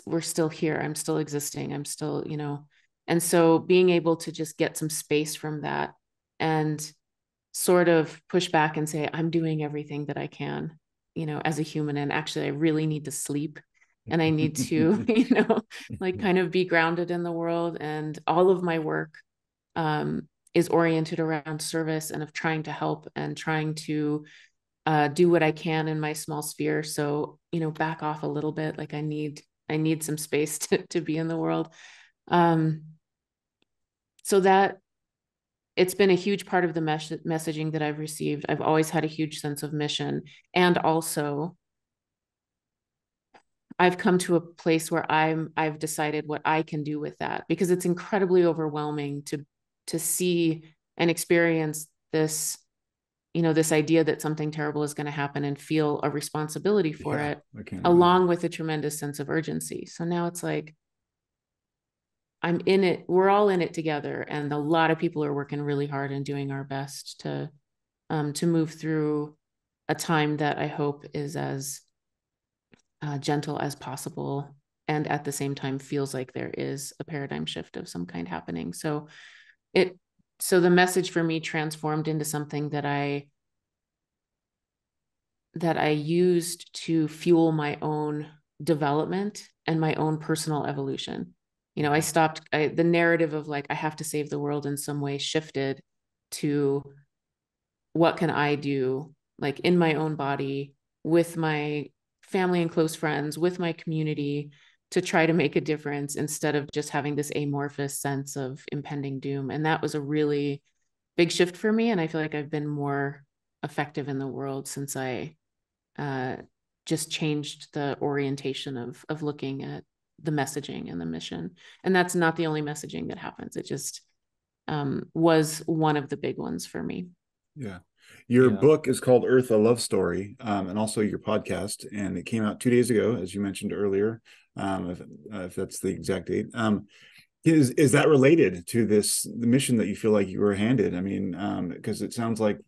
Speaker 2: we're still here. I'm still existing. I'm still, you know, and so being able to just get some space from that and sort of push back and say, I'm doing everything that I can, you know, as a human. And actually, I really need to sleep, and I need to, you know, like kind of be grounded in the world. And all of my work is oriented around service and of trying to help and trying to do what I can in my small sphere. So, you know, back off a little bit. Like I need some space to be in the world. So that it's been a huge part of the messaging that I've received. I've always had a huge sense of mission. And also I've come to a place where I've decided what I can do with that, because it's incredibly overwhelming to see and experience this, you know, this idea that something terrible is going to happen and feel a responsibility for it, along with a tremendous sense of urgency. So now it's like, I'm in it. We're all in it together. And a lot of people are working really hard and doing our best to move through a time that I hope is as gentle as possible. And at the same time feels like there is a paradigm shift of some kind happening. So the message for me transformed into something that I used to fuel my own development and my own personal evolution. You know, the narrative of like, I have to save the world in some way shifted to what can I do, like in my own body, with my family and close friends, with my community, to try to make a difference, instead of just having this amorphous sense of impending doom. And that was a really big shift for me. And I feel like I've been more effective in the world since I just changed the orientation of looking at the messaging and the mission. And that's not the only messaging that happens. It just was one of the big ones for me.
Speaker 1: Yeah. Your book is called Earth, a Love Story, and also your podcast, and it came out 2 days ago, as you mentioned earlier, if that's the exact date. Is that related to the mission that you feel like you were handed? I mean, because it sounds like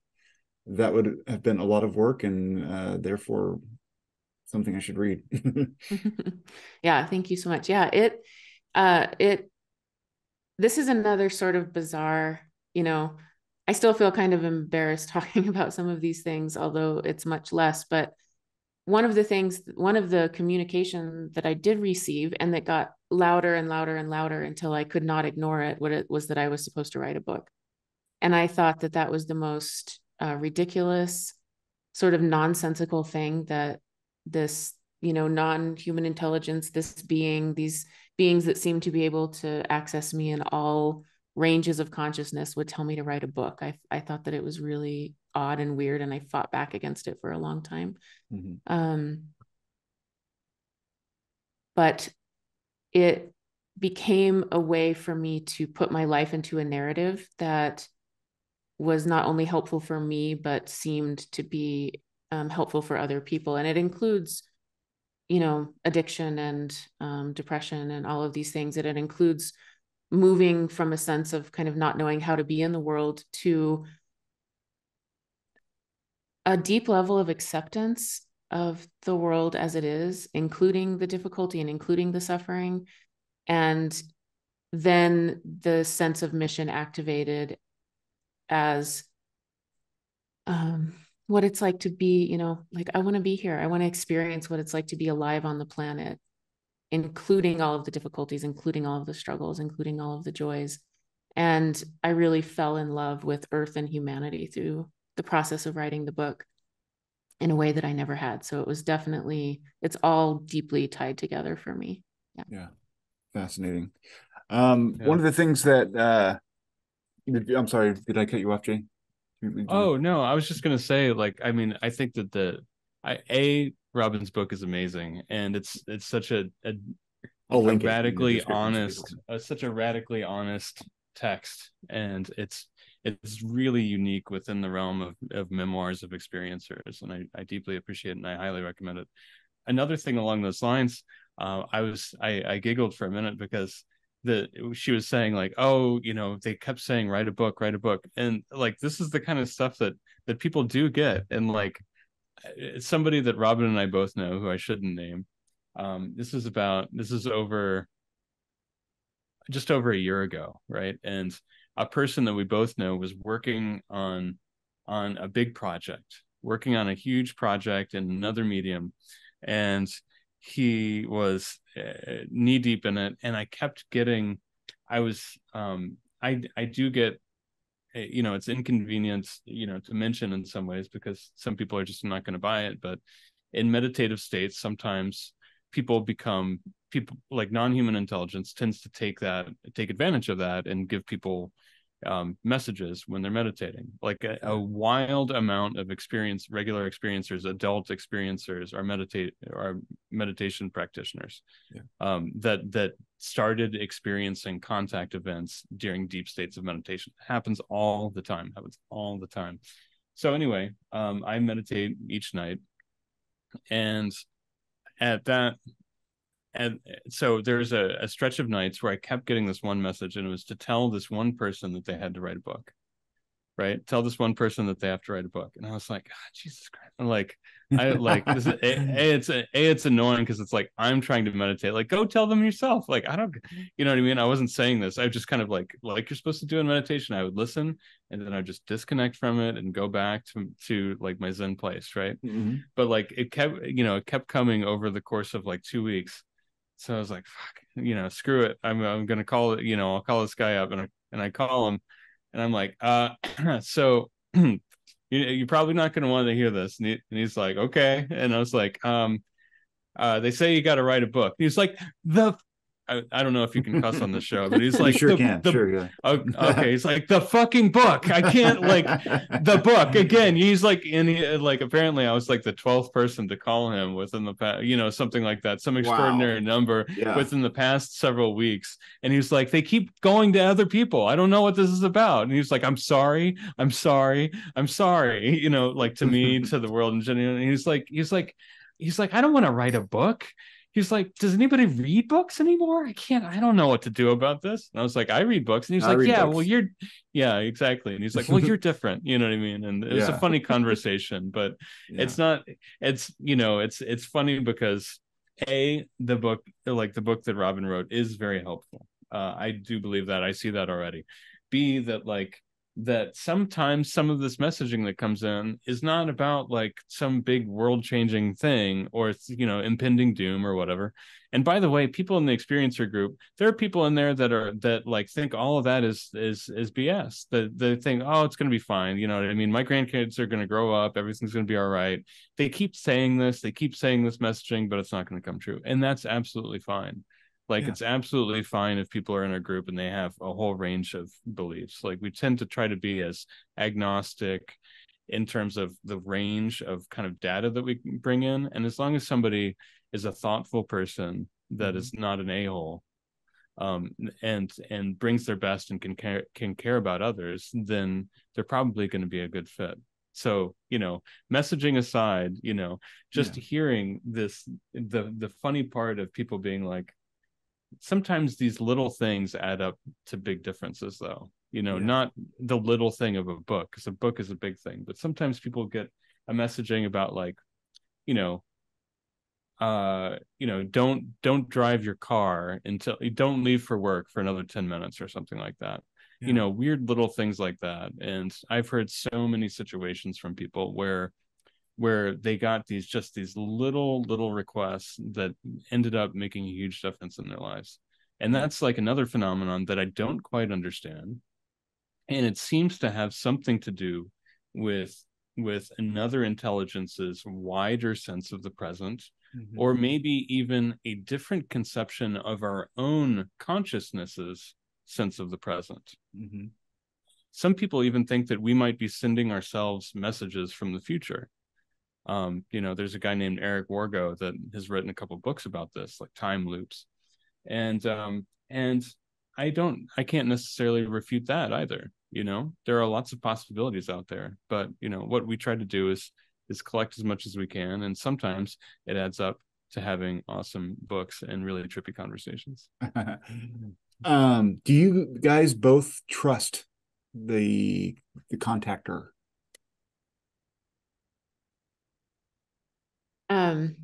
Speaker 1: that would have been a lot of work, and therefore something I should read.
Speaker 2: Yeah, thank you so much. Yeah, this is another sort of bizarre, you know, I still feel kind of embarrassed talking about some of these things, although it's much less. But one of the communication that I did receive, and that got louder and louder and louder until I could not ignore it, what it was that I was supposed to write a book. And I thought that was the most ridiculous, sort of nonsensical thing that this, you know, non-human intelligence, these beings that seem to be able to access me in all ranges of consciousness, would tell me to write a book. I thought that it was really odd and weird, and I fought back against it for a long time. Mm-hmm. But it became a way for me to put my life into a narrative that was not only helpful for me, but seemed to be helpful for other people. And it includes, you know, addiction and depression and all of these things. And it includes moving from a sense of kind of not knowing how to be in the world to a deep level of acceptance of the world as it is, including the difficulty and including the suffering. And then the sense of mission activated as what it's like to be, you know, like, I want to be here. I want to experience what it's like to be alive on the planet, including all of the difficulties, including all of the struggles, including all of the joys. And I really fell in love with Earth and humanity through the process of writing the book. in a way that I never had. So it was definitely, it's all deeply tied together for me.
Speaker 1: Yeah. Fascinating.
Speaker 3: Yeah.
Speaker 1: One of the things that I'm sorry, did I cut you off, Jay?
Speaker 3: Oh no, I was just gonna say, like, I mean, I think that Robin's book is amazing, and it's such
Speaker 1: I'll
Speaker 3: a
Speaker 1: link it in the
Speaker 3: radically
Speaker 1: description so
Speaker 3: honest, such a radically honest text, and it's really unique within the realm of memoirs of experiencers, and I deeply appreciate it, and I highly recommend it. Another thing along those lines, I giggled for a minute because she was saying, like, oh, you know, they kept saying write a book, and like this is the kind of stuff that people do get, and like it's somebody that Robin and I both know, who I shouldn't name. This is over just over a year ago, right? And a person that we both know was working on a big project, working on a huge project in another medium, and he was knee deep in it. And I kept getting, I was, I do get, you know, it's inconvenient, you know, to mention in some ways because some people are just not going to buy it. But in meditative states, sometimes people like non-human intelligence tends to take advantage of that and give people messages when they're meditating. Like a wild amount of regular experiencers, adult experiencers are meditation practitioners. That started experiencing contact events during deep states of meditation. Happens all the time. So anyway, I meditate each night, and at that and so there's a stretch of nights where I kept getting this one message, and it was to tell this one person that they had to write a book, right? Tell this one person that they have to write a book. And I was like, oh, Jesus Christ. I'm like, I like this is it's annoying because it's like I'm trying to meditate. Like, go tell them yourself. Like, I don't, you know what I mean? I wasn't saying this. I just kind of like you're supposed to do in meditation. I would listen, and then I would just disconnect from it and go back to like my Zen place, right?
Speaker 1: Mm-hmm.
Speaker 3: But like it kept coming over the course of like 2 weeks. So I was like, fuck, you know, screw it. I'm gonna call it, you know, I'll call this guy up, and I call him, and I'm like, so you're probably not gonna want to hear this. And he's like, okay. And I was like, they say you got to write a book. He's like, I don't know if you can cuss on the show, but he's like,
Speaker 1: you sure can. Sure, yeah.
Speaker 3: Okay. He's like, the fucking book. I can't, like, the book again. He's like, like, apparently I was like the 12th person to call him within the past, you know, something like that, some extraordinary number within the past several weeks. And he was like, they keep going to other people. I don't know what this is about. And he was like, I'm sorry, you know, like to me, to the world in general. And he's like, I don't want to write a book. He's like, does anybody read books anymore? I don't know what to do about this. And I was like, I read books. And he's like, yeah, well, exactly. And he's like, well, you're different. You know what I mean? And it was a funny conversation, but it's funny because the book that Robin wrote is very helpful. I do believe that. I see that already. B, that sometimes some of this messaging that comes in is not about like some big world-changing thing or it's, you know, impending doom or whatever. And by the way, people in the experiencer group, there are people in there that like think all of that is BS. They think, oh, it's going to be fine. You know what I mean? My grandkids are going to grow up. Everything's going to be all right. They keep saying this messaging, but it's not going to come true. And that's absolutely fine. Like, it's absolutely fine if people are in a group and they have a whole range of beliefs. Like, we tend to try to be as agnostic in terms of the range of kind of data that we bring in. And as long as somebody is a thoughtful person that is not an a-hole, and brings their best and can care about others, then they're probably going to be a good fit. So, you know, messaging aside, you know, just hearing this, the funny part of people being like, sometimes these little things add up to big differences, though, you know, not the little thing of a book, because a book is a big thing, but sometimes people get a messaging about like, you know, don't drive your car until you don't leave for work for another 10 minutes or something like that. You know, weird little things like that. And I've heard so many situations from people where they got these little requests that ended up making a huge difference in their lives. And that's like another phenomenon that I don't quite understand. And it seems to have something to do with with another intelligence's wider sense of the present, or maybe even a different conception of our own consciousness's sense of the present. Some people even think that we might be sending ourselves messages from the future. There's a guy named Eric Wargo that has written a couple of books about this, like time loops. And I can't necessarily refute that either. There are lots of possibilities out there, but what we try to do is collect as much as we can, and sometimes it adds up to having awesome books and really trippy conversations.
Speaker 1: Do you guys both trust the contactor? I'm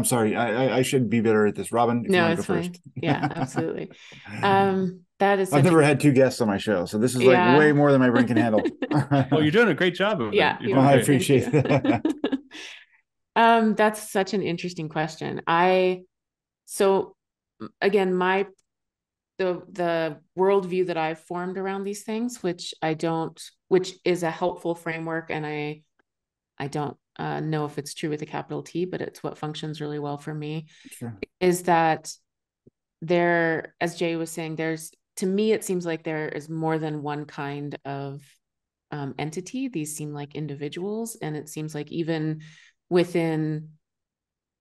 Speaker 1: sorry, I should be better at this. Robin, if you want to go first.
Speaker 2: Yeah, absolutely. That is
Speaker 1: I've never had two guests on my show, so this is like way more than my brain can handle.
Speaker 3: Well, you're doing a great job of it.
Speaker 1: I appreciate that.
Speaker 2: That's such an interesting question. So again, the worldview that I've formed around these things, which is a helpful framework, and I don't know if it's true with a capital T, but it's what functions really well for me.
Speaker 1: Sure.
Speaker 2: Is that as Jay was saying, to me, it seems like there is more than one kind of entity. These seem like individuals, and it seems like even within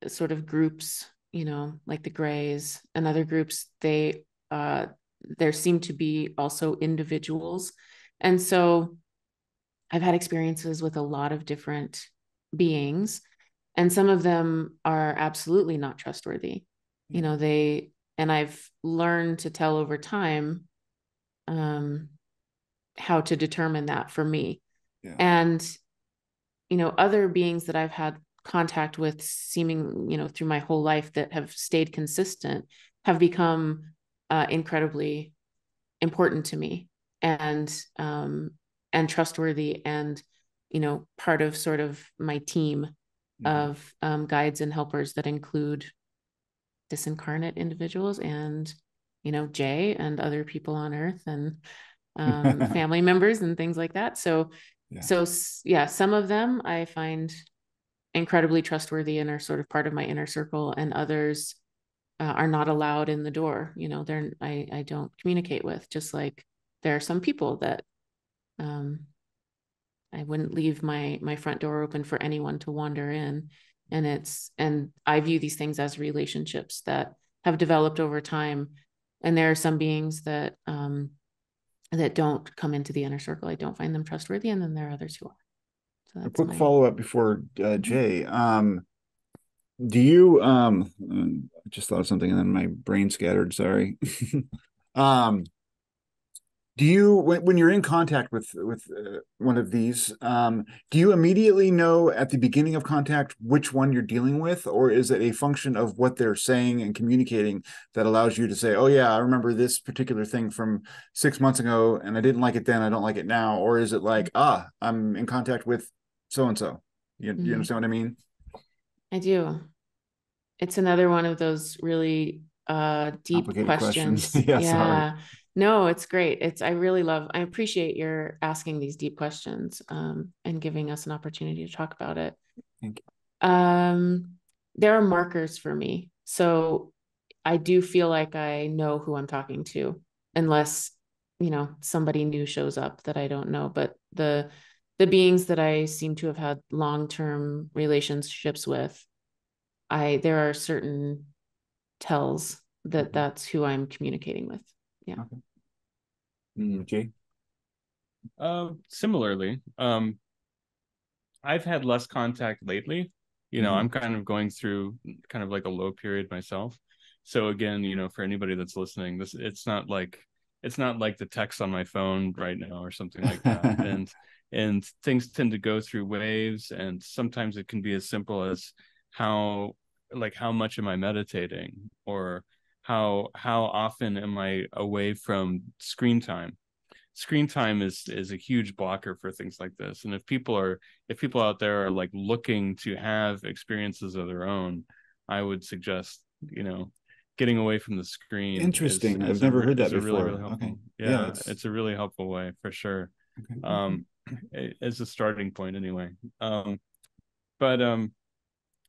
Speaker 2: sort of groups, like the Greys and other groups, there seem to be also individuals. And so I've had experiences with a lot of different beings, and some of them are absolutely not trustworthy. And I've learned to tell over time how to determine that for me.
Speaker 1: Yeah.
Speaker 2: And other beings that I've had contact with seeming through my whole life that have stayed consistent have become incredibly important to me, and trustworthy, and part of sort of my team of guides and helpers that include disincarnate individuals and Jay and other people on Earth, and family members and things like that. So some of them I find incredibly trustworthy and are sort of part of my inner circle, and others are not allowed in the door. I don't communicate with, just like there are some people that I wouldn't leave my front door open for anyone to wander in. And I view these things as relationships that have developed over time. And there are some beings that don't come into the inner circle. I don't find them trustworthy. And then there are others who are. So
Speaker 1: a quick follow-up before Jay. Do you I just thought of something and then my brain scattered, sorry. Do you, when you're in contact with one of these, do you immediately know at the beginning of contact which one you're dealing with, or is it a function of what they're saying and communicating that allows you to say, oh yeah, I remember this particular thing from 6 months ago and I didn't like it then, I don't like it now? Or is it like, I'm in contact with so-and-so? You understand what I mean?
Speaker 2: I do. It's another one of those really deep questions.
Speaker 1: Yeah, sorry.
Speaker 2: No, it's great. I appreciate your asking these deep questions and giving us an opportunity to talk about it.
Speaker 1: Thank you.
Speaker 2: There are markers for me. So I do feel like I know who I'm talking to, unless, somebody new shows up that I don't know. But the beings that I seem to have had long-term relationships with, there are certain tells that that's who I'm communicating with. Yeah.
Speaker 1: Okay. Jay?
Speaker 3: Similarly, I've had less contact lately. I'm kind of going through kind of like a low period myself. So again, for anybody that's listening, it's not like the text on my phone right now or something like that. and things tend to go through waves, and sometimes it can be as simple as how much am I meditating, or how often am I away from screen time. Screen time is a huge blocker for things like this. And if people out there are like looking to have experiences of their own, I would suggest getting away from the screen.
Speaker 1: Interesting. I've never heard that before.
Speaker 3: Really, really helpful.
Speaker 1: Okay.
Speaker 3: Yeah, it's a really helpful way for sure.
Speaker 1: Okay.
Speaker 3: as a starting point anyway. But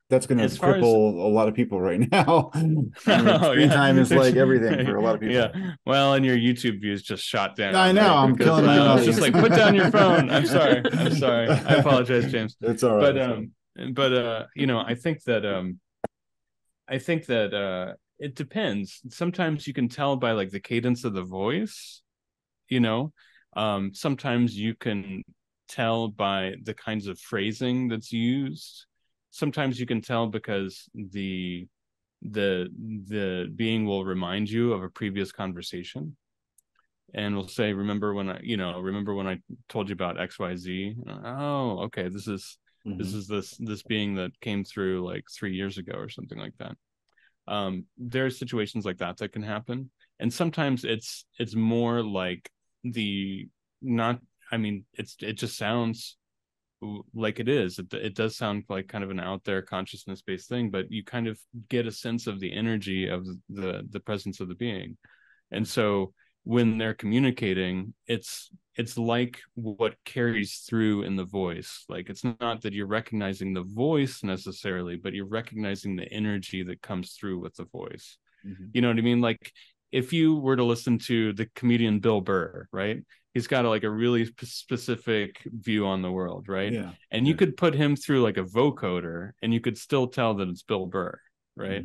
Speaker 1: that's going to
Speaker 3: as far as
Speaker 1: cripple a lot of people right now. I mean,
Speaker 3: oh
Speaker 1: screen
Speaker 3: yeah,
Speaker 1: time is like everything for a lot of people.
Speaker 3: yeah. Well, and your YouTube views just shot down.
Speaker 1: I know,
Speaker 3: right?
Speaker 1: I'm
Speaker 3: Because
Speaker 1: killing my own
Speaker 3: I was just
Speaker 1: audience.
Speaker 3: like, put down your phone. I'm sorry. I apologize, James.
Speaker 1: It's all right.
Speaker 3: But you know, I think that it depends. Sometimes you can tell by like the cadence of the voice, you know. Sometimes you can tell by the kinds of phrasing that's used. Sometimes you can tell because the being will remind you of a previous conversation and will say, remember when I told you about XYZ? Oh, okay, this is this being that came through like 3 years ago or something like that. There's situations like that can happen, and sometimes it's more like the not I mean it just sounds like it does sound like kind of an out there consciousness based thing, but you kind of get a sense of the energy of the presence of the being. And so when they're communicating, it's like what carries through in the voice. Like it's not that you're recognizing the voice necessarily, but you're recognizing the energy that comes through with the voice. You know what I mean? Like if you were to listen to the comedian Bill Burr, right? He's got like a really specific view on the world, right?
Speaker 1: Yeah.
Speaker 3: And you could put him through like a vocoder and you could still tell that it's Bill Burr, right?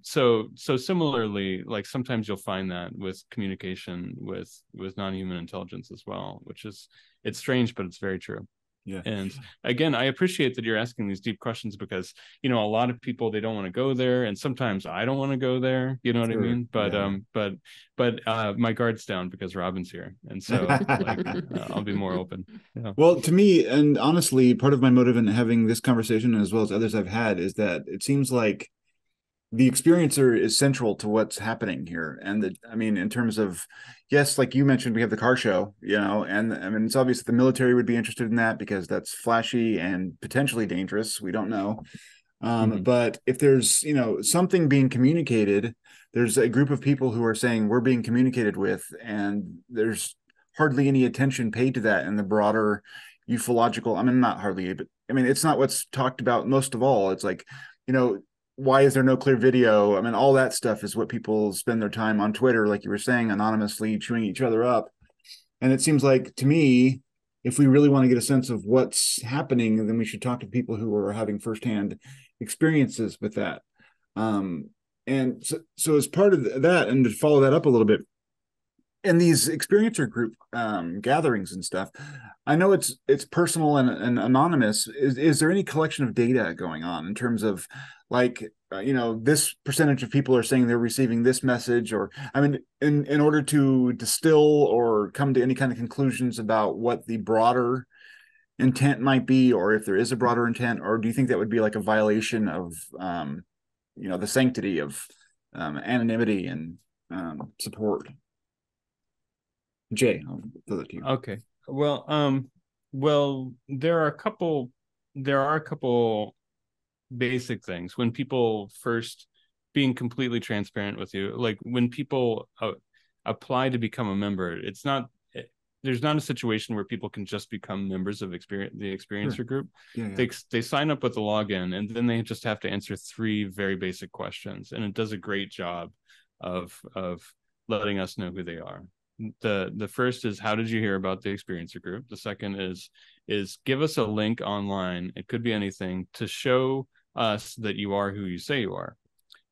Speaker 3: So similarly, like sometimes you'll find that with communication with non-human intelligence as well, which is, it's strange, but it's very true.
Speaker 1: Yeah.
Speaker 3: And again, I appreciate that you're asking these deep questions because, you know, a lot of people, they don't want to go there. And sometimes I don't want to go there. You know what I mean? But, my guard's down because Robin's here. And so like, I'll be more open. Yeah.
Speaker 1: Well, to me, and honestly, part of my motive in having this conversation, as well as others I've had, is that it seems like the experiencer is central to what's happening here. And I mean, in terms of, yes, like you mentioned, we have the car show, you know, and I mean, it's obvious that the military would be interested in that because that's flashy and potentially dangerous. We don't know. But if there's, you know, something being communicated, there's a group of people who are saying we're being communicated with, and there's hardly any attention paid to that in the broader ufological. I mean, not hardly, but I mean, it's not what's talked about most of all. It's like, you know, why is there no clear video? I mean, all that stuff is what people spend their time on Twitter, like you were saying, anonymously chewing each other up. And it seems like to me, if we really want to get a sense of what's happening, then we should talk to people who are having firsthand experiences with that. And so as part of that, and to follow that up a little bit, in these experiencer group gatherings and stuff, I know it's personal and anonymous. Is there any collection of data going on in terms of like you know, this percentage of people are saying they're receiving this message, or I mean, in order to distill or come to any kind of conclusions about what the broader intent might be, or if there is a broader intent, or do you think that would be like a violation of you know, the sanctity of anonymity and support? Jay, I'll throw that to you.
Speaker 3: Okay. Well, there are a couple basic things when people first, being completely transparent with you, like when people apply to become a member, there's not a situation where people can just become members of the experiencer group. They sign up with a login, and then they just have to answer 3 very basic questions, and it does a great job of letting us know who they are. The first is, how did you hear about the experiencer group? The second is give us a link online, it could be anything, to show us that you are who you say you are.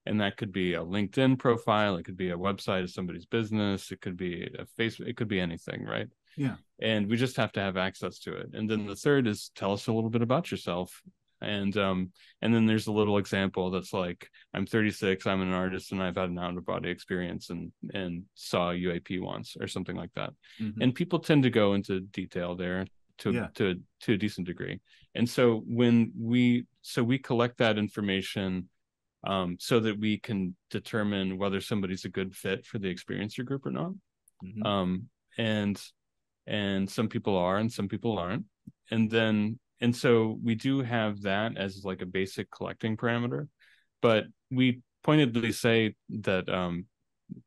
Speaker 3: And that could be a LinkedIn profile, it could be a website of somebody's business, it could be a Facebook, it could be anything, right?
Speaker 1: Yeah.
Speaker 3: And we just have to have access to it. And then the third is, tell us a little bit about yourself. And then there's a little example that's like, I'm 36, I'm an artist, and I've had an out of body experience and saw a UAP once, or something like that. And people tend to go into detail there to a decent degree. And so when we collect that information so that we can determine whether somebody's a good fit for the experiencer group or not. And some people are and some people aren't. And so we do have that as like a basic collecting parameter, but we pointedly say that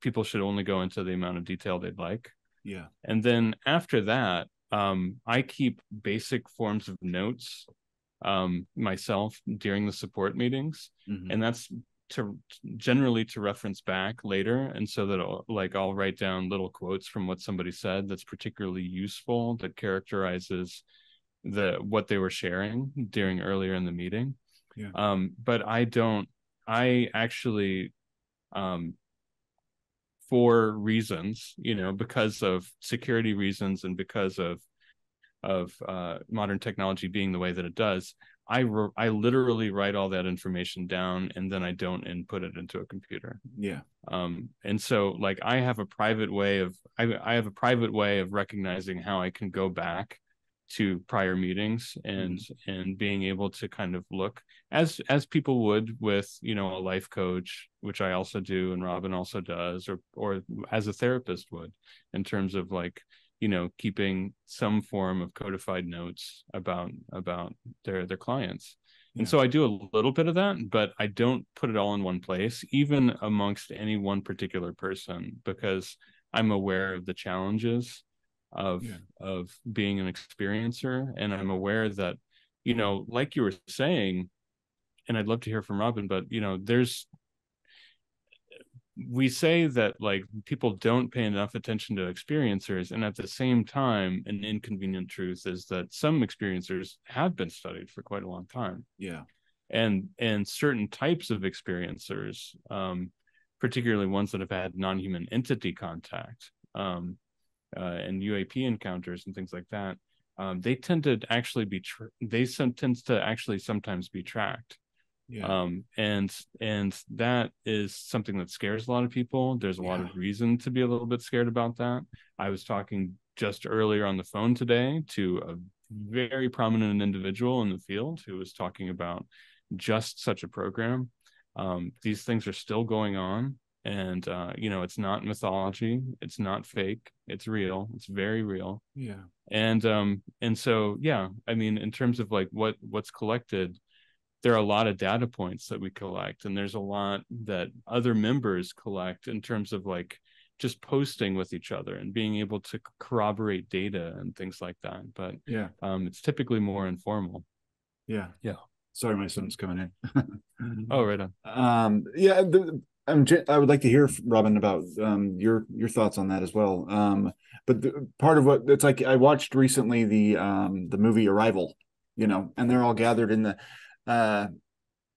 Speaker 3: people should only go into the amount of detail they'd like.
Speaker 1: Yeah.
Speaker 3: And then after that, I keep basic forms of notes myself during the support meetings, and that's generally to reference back later, and so that I'll write down little quotes from what somebody said that's particularly useful, that characterizes what they were sharing during earlier in the meeting. But I actually, for reasons, because of security reasons and because of modern technology being the way that it does, I literally write all that information down, and then I don't input it into a computer. And so like I have a private way of recognizing how I can go back to prior meetings and being able to kind of look as people would with a life coach, which I also do and Robin also does, or as a therapist would, in terms of like keeping some form of codified notes about their clients. And so I do a little bit of that, but I don't put it all in one place, even amongst any one particular person, because I'm aware of the challenges of being an experiencer. And I'm aware that, like you were saying, and I'd love to hear from Robin, but we say that like people don't pay enough attention to experiencers, and at the same time, an inconvenient truth is that some experiencers have been studied for quite a long time. And certain types of experiencers, particularly ones that have had non-human entity contact, and UAP encounters and things like that, they tend to actually sometimes be tracked. And that is something that scares a lot of people. There's a lot of reason to be a little bit scared about that. I was talking just earlier on the phone today to a very prominent individual in the field who was talking about just such a program. These things are still going on, and it's not mythology, it's not fake, it's real, it's very real. And so I mean, in terms of like what's collected, there are a lot of data points that we collect, and there's a lot that other members collect in terms of like just posting with each other and being able to corroborate data and things like that. But it's typically more informal.
Speaker 1: Sorry, my son's coming in.
Speaker 3: Oh, right on.
Speaker 1: I would like to hear, Robin, about your thoughts on that as well. But part of what it's like, I watched recently the movie Arrival, and they're all gathered in the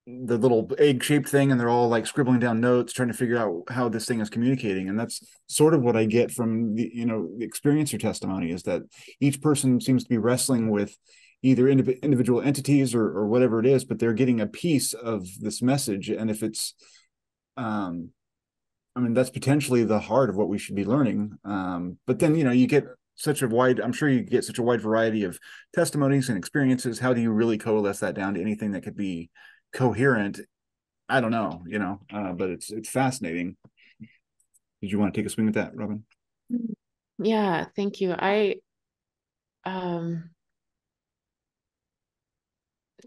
Speaker 1: little egg-shaped thing, and they're all like scribbling down notes, trying to figure out how this thing is communicating. And that's sort of what I get from the experiencer testimony, is that each person seems to be wrestling with either individual entities or whatever it is, but they're getting a piece of this message. And if it's I mean, that's potentially the heart of what we should be learning. But then, you get I'm sure you get such a wide variety of testimonies and experiences. How do you really coalesce that down to anything that could be coherent? I don't know, but it's fascinating. Did you want to take a swing at that, Robin?
Speaker 2: Yeah, thank you.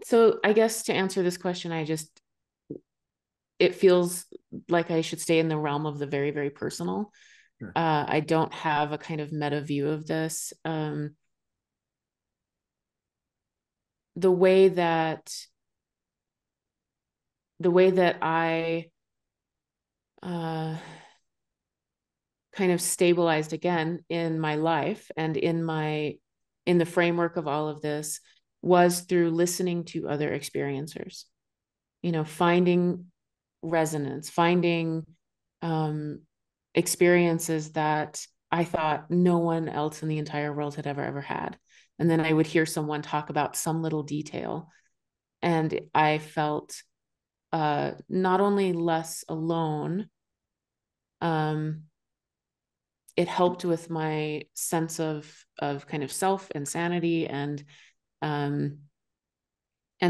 Speaker 2: So I guess to answer this question, it feels like I should stay in the realm of the very, very personal.
Speaker 1: Sure.
Speaker 2: I don't have a kind of meta view of this. The way that I kind of stabilized again in my life and in the framework of all of this was through listening to other experiencers, finding resonance, finding experiences that I thought no one else in the entire world had ever had. And then I would hear someone talk about some little detail, and I felt not only less alone, it helped with my sense of kind of self and sanity. And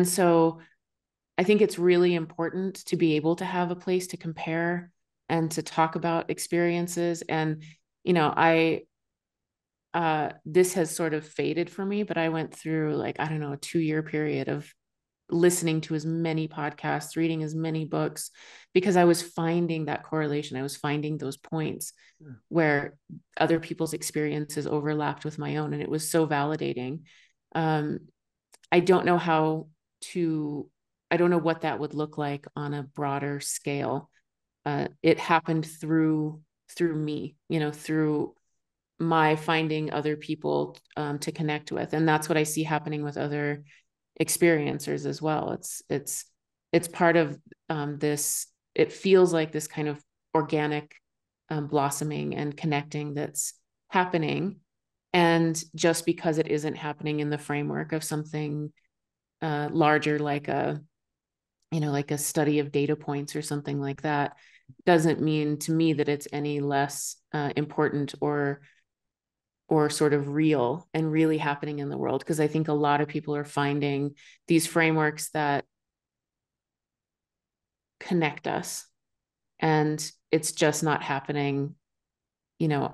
Speaker 2: so I think it's really important to be able to have a place to compare and to talk about experiences. And, this has sort of faded for me, but I went through, like, I don't know, a 2-year period of listening to as many podcasts, reading as many books, because I was finding that correlation. I was finding those points where other people's experiences overlapped with my own, and it was so validating. I don't know I don't know what that would look like on a broader scale. It happened through me, through my finding other people to connect with. And that's what I see happening with other experiencers as well. It's part of this, it feels like this kind of organic blossoming and connecting that's happening. And just because it isn't happening in the framework of something larger, like a study of data points or something like that, doesn't mean to me that it's any less important or sort of real and really happening in the world. Because I think a lot of people are finding these frameworks that connect us, and it's just not happening,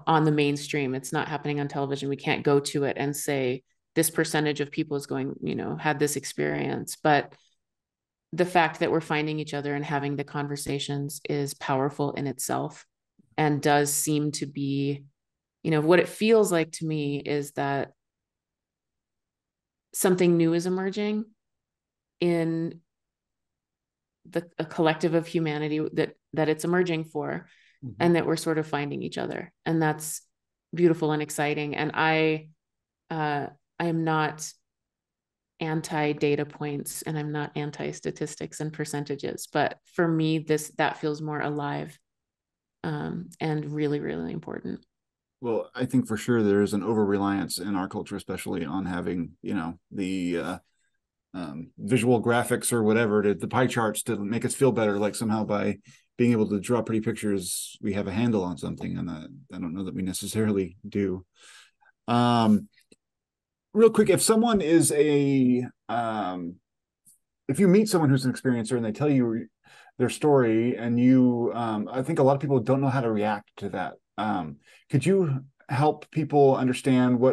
Speaker 2: on the mainstream. It's not happening on television. We can't go to it and say this percentage of people is going, had this experience. But the fact that we're finding each other and having the conversations is powerful in itself, and does seem to be, what it feels like to me is that something new is emerging in a collective of humanity that it's emerging for, and that we're sort of finding each other. And that's beautiful and exciting. And I am not anti-data points, and I'm not anti-statistics and percentages, but for me, that feels more alive, and really, really important.
Speaker 1: Well, I think for sure there's an over-reliance in our culture, especially on having, the visual graphics or whatever, the pie charts to make us feel better, like somehow by being able to draw pretty pictures, we have a handle on something. And I don't know that we necessarily do. Real quick, if someone is if you meet someone who's an experiencer and they tell you their story, and I think a lot of people don't know how to react to that. Could you help people understand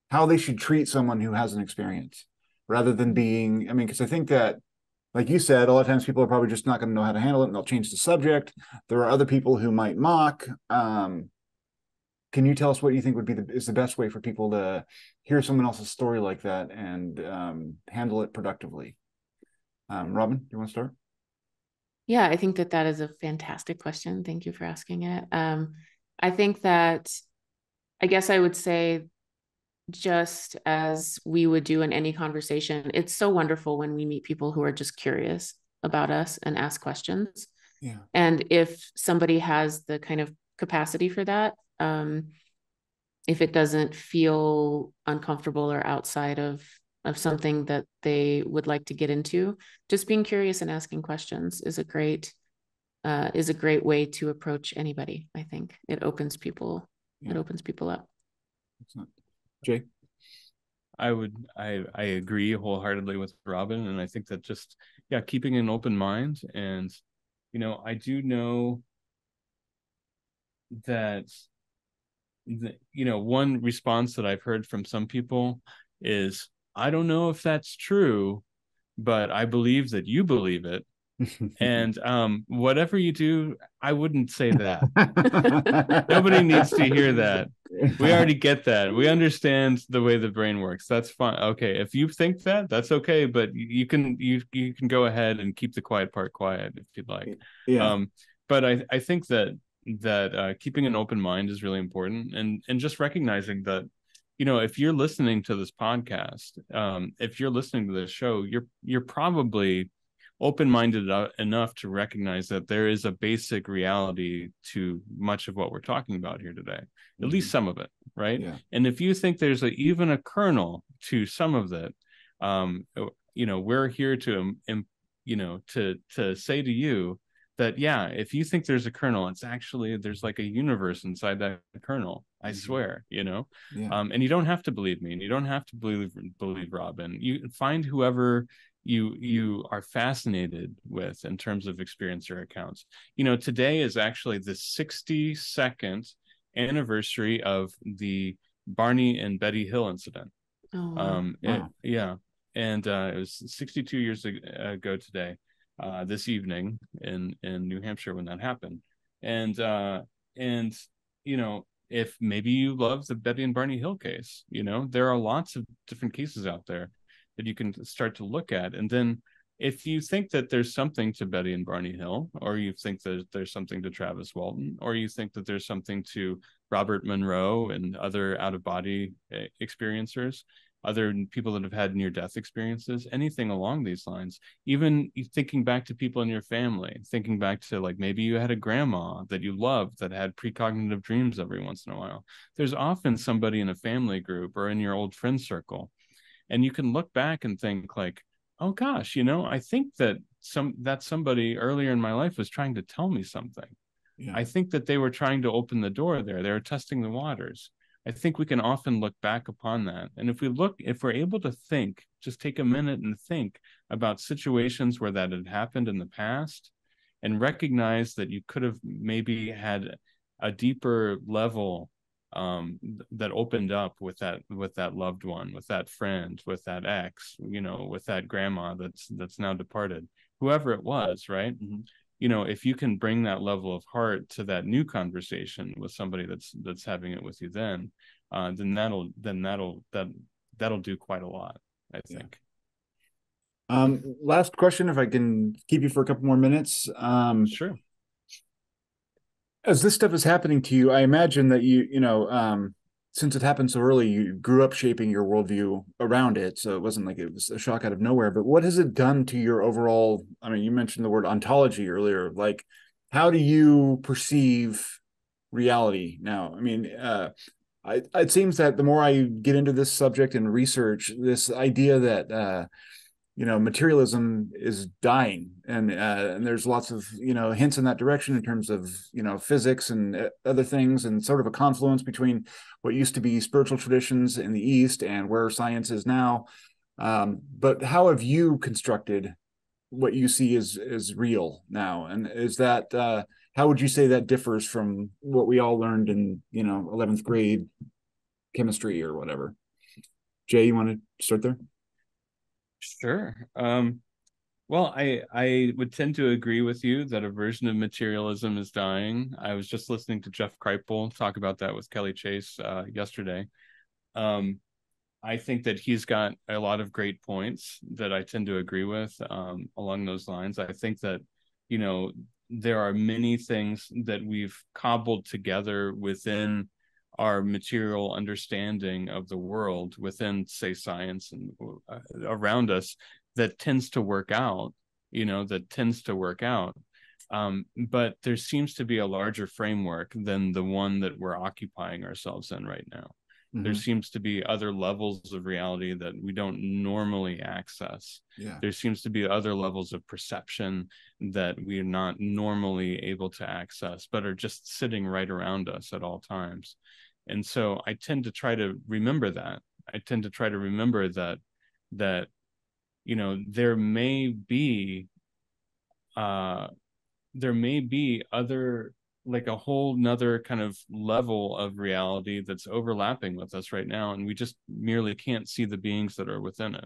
Speaker 1: how they should treat someone who has an experience, rather than because I think that, like you said, a lot of times people are probably just not going to know how to handle it, and they'll change the subject. There are other people who might mock. Can you tell us what you think is the best way for people to hear someone else's story like that and handle it productively? Robin, do you want to start?
Speaker 2: Yeah, I think that is a fantastic question. Thank you for asking it. I think that, I guess I would say, just as we would do in any conversation, it's so wonderful when we meet people who are just curious about us and ask questions.
Speaker 1: Yeah.
Speaker 2: And if somebody has the kind of capacity for that, if it doesn't feel uncomfortable or outside of something that they would like to get into, just being curious and asking questions is a great way to approach anybody. I think it opens people up.
Speaker 1: Jay?
Speaker 3: I agree wholeheartedly with Robin, and I think that just keeping an open mind. And I do know that one response that I've heard from some people is, I don't know if that's true, but I believe that you believe it. And whatever you do, I wouldn't say that. Nobody needs to hear that. We already get that. We understand the way the brain works. That's fine. Okay, if you think that, that's okay, but you can go ahead and keep the quiet part quiet if you'd like.
Speaker 1: Yeah.
Speaker 3: But I think that keeping an open mind is really important, and just recognizing that, if you're listening to this podcast, if you're listening to this show, you're probably open-minded enough to recognize that there is a basic reality to much of what we're talking about here today, at least some of it, right?
Speaker 1: Yeah.
Speaker 3: And if you think there's even a kernel to some of that, we're here to say to you that, if you think there's a kernel, it's actually, there's like a universe inside that kernel. I swear,
Speaker 1: Yeah.
Speaker 3: And you don't have to believe me, and you don't have to believe Robin. You find whoever you are fascinated with in terms of experiencer accounts. Today is actually the 62nd anniversary of the Barney and Betty Hill incident.
Speaker 2: Oh, wow.
Speaker 1: Wow.
Speaker 3: and it was 62 years ago today, this evening in New Hampshire when that happened. And you know, if maybe you love the Betty and Barney Hill case, you know, there are lots of different cases out there that you can start to look at. And then if you think that there's something to Betty and Barney Hill, or you think that there's something to Travis Walton, or you think that there's something to Robert Monroe and other out-of-body experiencers, other people that have had near-death experiences, anything along these lines, even thinking back to people in your family, thinking back to like maybe you had a grandma that you loved that had precognitive dreams every once in a while. There's often somebody in a family group or in your old friend circle, and you can look back and think like, oh gosh, you know, I think that somebody earlier in my life was trying to tell me something. Yeah. I think that they were trying to open the door there. They were testing the waters. I think we can often look back upon that. And if we're able to think, just take a minute and think about situations where that had happened in the past and recognize that you could have maybe had a deeper level that opened up with that loved one, with that friend, with that ex, you know, with that grandma that's now departed, whoever it was, right? Mm-hmm. You know, if you can bring that level of heart to that new conversation with somebody that's having it with you, then that'll do quite a lot, I think.
Speaker 1: Yeah. Last question, if I can keep you for a couple more minutes.
Speaker 3: Sure.
Speaker 1: As this stuff is happening to you, I imagine that since it happened so early, you grew up shaping your worldview around it. So it wasn't like it was a shock out of nowhere. But what has it done to your overall? I mean, you mentioned the word ontology earlier. Like, how do you perceive reality now? I mean, it seems that the more I get into this subject and research, this idea that materialism is dying, and there's lots of hints in that direction in terms of physics and other things, and sort of a confluence between what used to be spiritual traditions in the East and where science is now. But how have you constructed what you see as real now, and is that how would you say that differs from what we all learned in 11th grade chemistry or whatever? Jay, you want to start there?
Speaker 3: Sure. Well, I would tend to agree with you that a version of materialism is dying. I was just listening to Jeff Kripal talk about that with Kelly Chase yesterday. I think that he's got a lot of great points that I tend to agree with along those lines. I think that, there are many things that we've cobbled together within our material understanding of the world, within, say, science and around us, that tends to work out, but there seems to be a larger framework than the one that we're occupying ourselves in right now. Mm-hmm. There seems to be other levels of reality that we don't normally access. Yeah. There seems to be other levels of perception that we are not normally able to access, but are just sitting right around us at all times. And so I tend to try to remember that. I tend to try to remember that there may be other, like a whole nother kind of level of reality that's overlapping with us right now, and we just merely can't see the beings that are within it.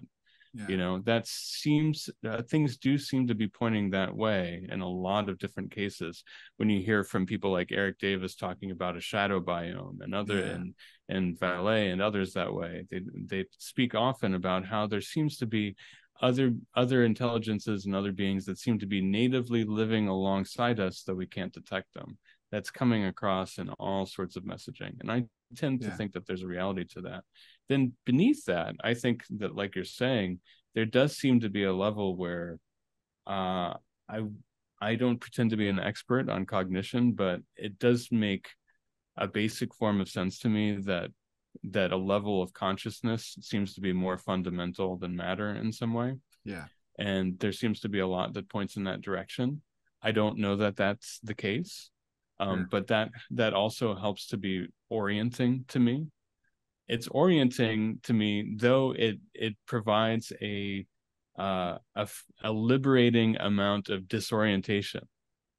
Speaker 3: Yeah. That seems things do seem to be pointing that way in a lot of different cases. When you hear from people like Eric Davis talking about a shadow biome and and Vallée and others that way, they speak often about how there seems to be other intelligences and other beings that seem to be natively living alongside us, that we can't detect them. That's coming across in all sorts of messaging. And I tend to think that there's a reality to that. Then beneath that, I think that, like you're saying, there does seem to be a level where I don't pretend to be an expert on cognition, but it does make a basic form of sense to me that a level of consciousness seems to be more fundamental than matter in some way. Yeah. And there seems to be a lot that points in that direction. I don't know that that's the case. But that also helps to be orienting to me. It's orienting to me, though it provides a liberating amount of disorientation,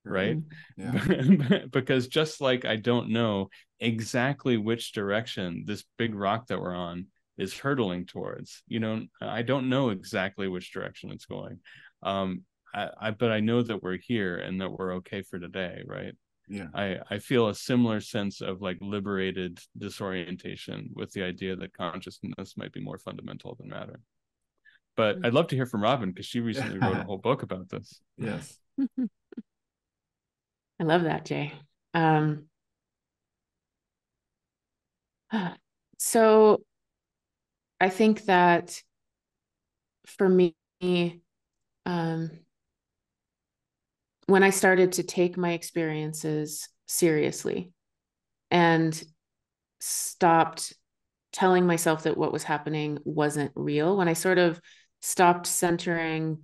Speaker 3: right? Yeah. Because just like I don't know exactly which direction this big rock that we're on is hurtling towards. I don't know exactly which direction it's going. But I know that we're here and that we're okay for today, right?
Speaker 1: Yeah.
Speaker 3: I feel a similar sense of like liberated disorientation with the idea that consciousness might be more fundamental than matter. But I'd love to hear from Robin, because she recently wrote a whole book about this.
Speaker 1: Yes.
Speaker 2: I love that, Jay. So I think that for me, when I started to take my experiences seriously and stopped telling myself that what was happening wasn't real, when I sort of stopped centering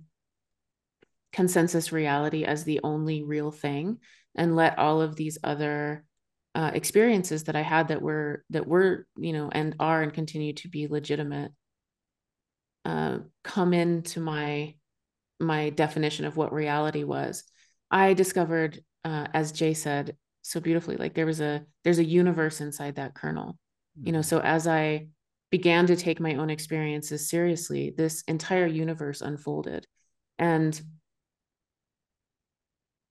Speaker 2: consensus reality as the only real thing and let all of these other experiences that I had that were, and are and continue to be legitimate, come into my definition of what reality was, I discovered, as Jay said so beautifully, like there's a universe inside that kernel. So as I began to take my own experiences seriously, this entire universe unfolded. And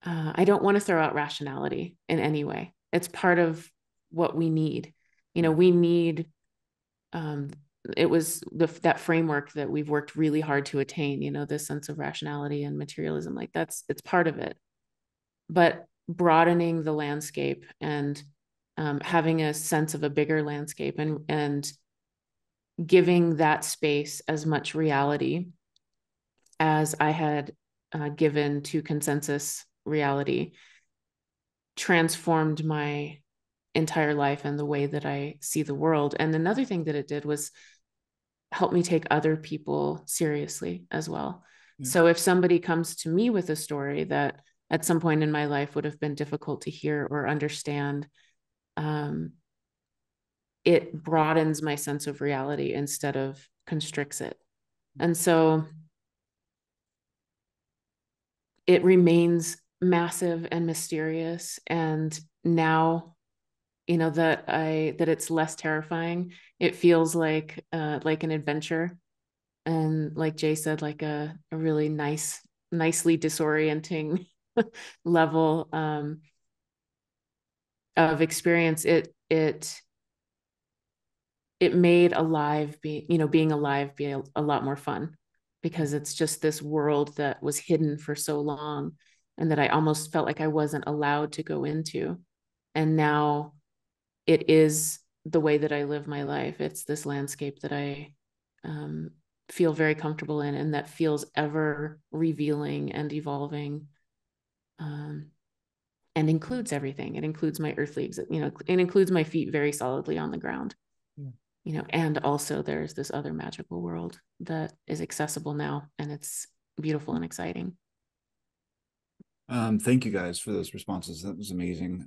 Speaker 2: I don't want to throw out rationality in any way. It's part of what we need. We need, it was that framework that we've worked really hard to attain, this sense of rationality and materialism, like it's part of it. But broadening the landscape and having a sense of a bigger landscape and giving that space as much reality as I had given to consensus reality transformed my entire life and the way that I see the world. And another thing that it did was help me take other people seriously as well. Yeah. So if somebody comes to me with a story that at some point in my life would have been difficult to hear or understand, it broadens my sense of reality instead of constricts it. And so it remains massive and mysterious. And now, that it's less terrifying. It feels like an adventure. And like Jay said, like a really nicely disorienting level of experience. It made being alive be a lot more fun, because it's just this world that was hidden for so long and that I almost felt like I wasn't allowed to go into. And now it is the way that I live my life. It's this landscape that I feel very comfortable in, and that feels ever revealing and evolving, and includes everything. It includes my earthly, it includes my feet very solidly on the ground. Yeah. And also there's this other magical world that is accessible now, and it's beautiful and exciting.
Speaker 1: Thank you guys for those responses. That was amazing.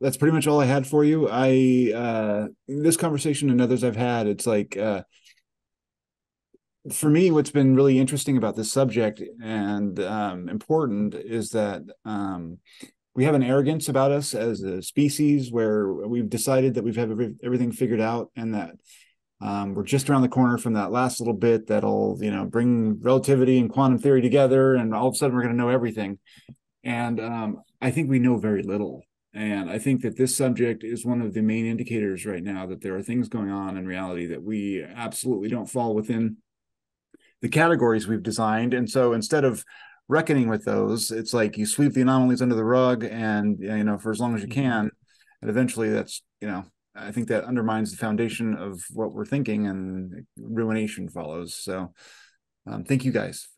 Speaker 1: That's pretty much all I had for you. This conversation and others I've had, it's like, for me, what's been really interesting about this subject and important is that we have an arrogance about us as a species, where we've decided that we've have everything figured out, and that we're just around the corner from that last little bit that'll, bring relativity and quantum theory together, and all of a sudden we're going to know everything. And I think we know very little. And I think that this subject is one of the main indicators right now that there are things going on in reality that we absolutely don't fall within the categories we've designed. And so instead of reckoning with those, it's like you sweep the anomalies under the rug, and for as long as you can, and eventually that's I think that undermines the foundation of what we're thinking, and ruination follows. So thank you guys.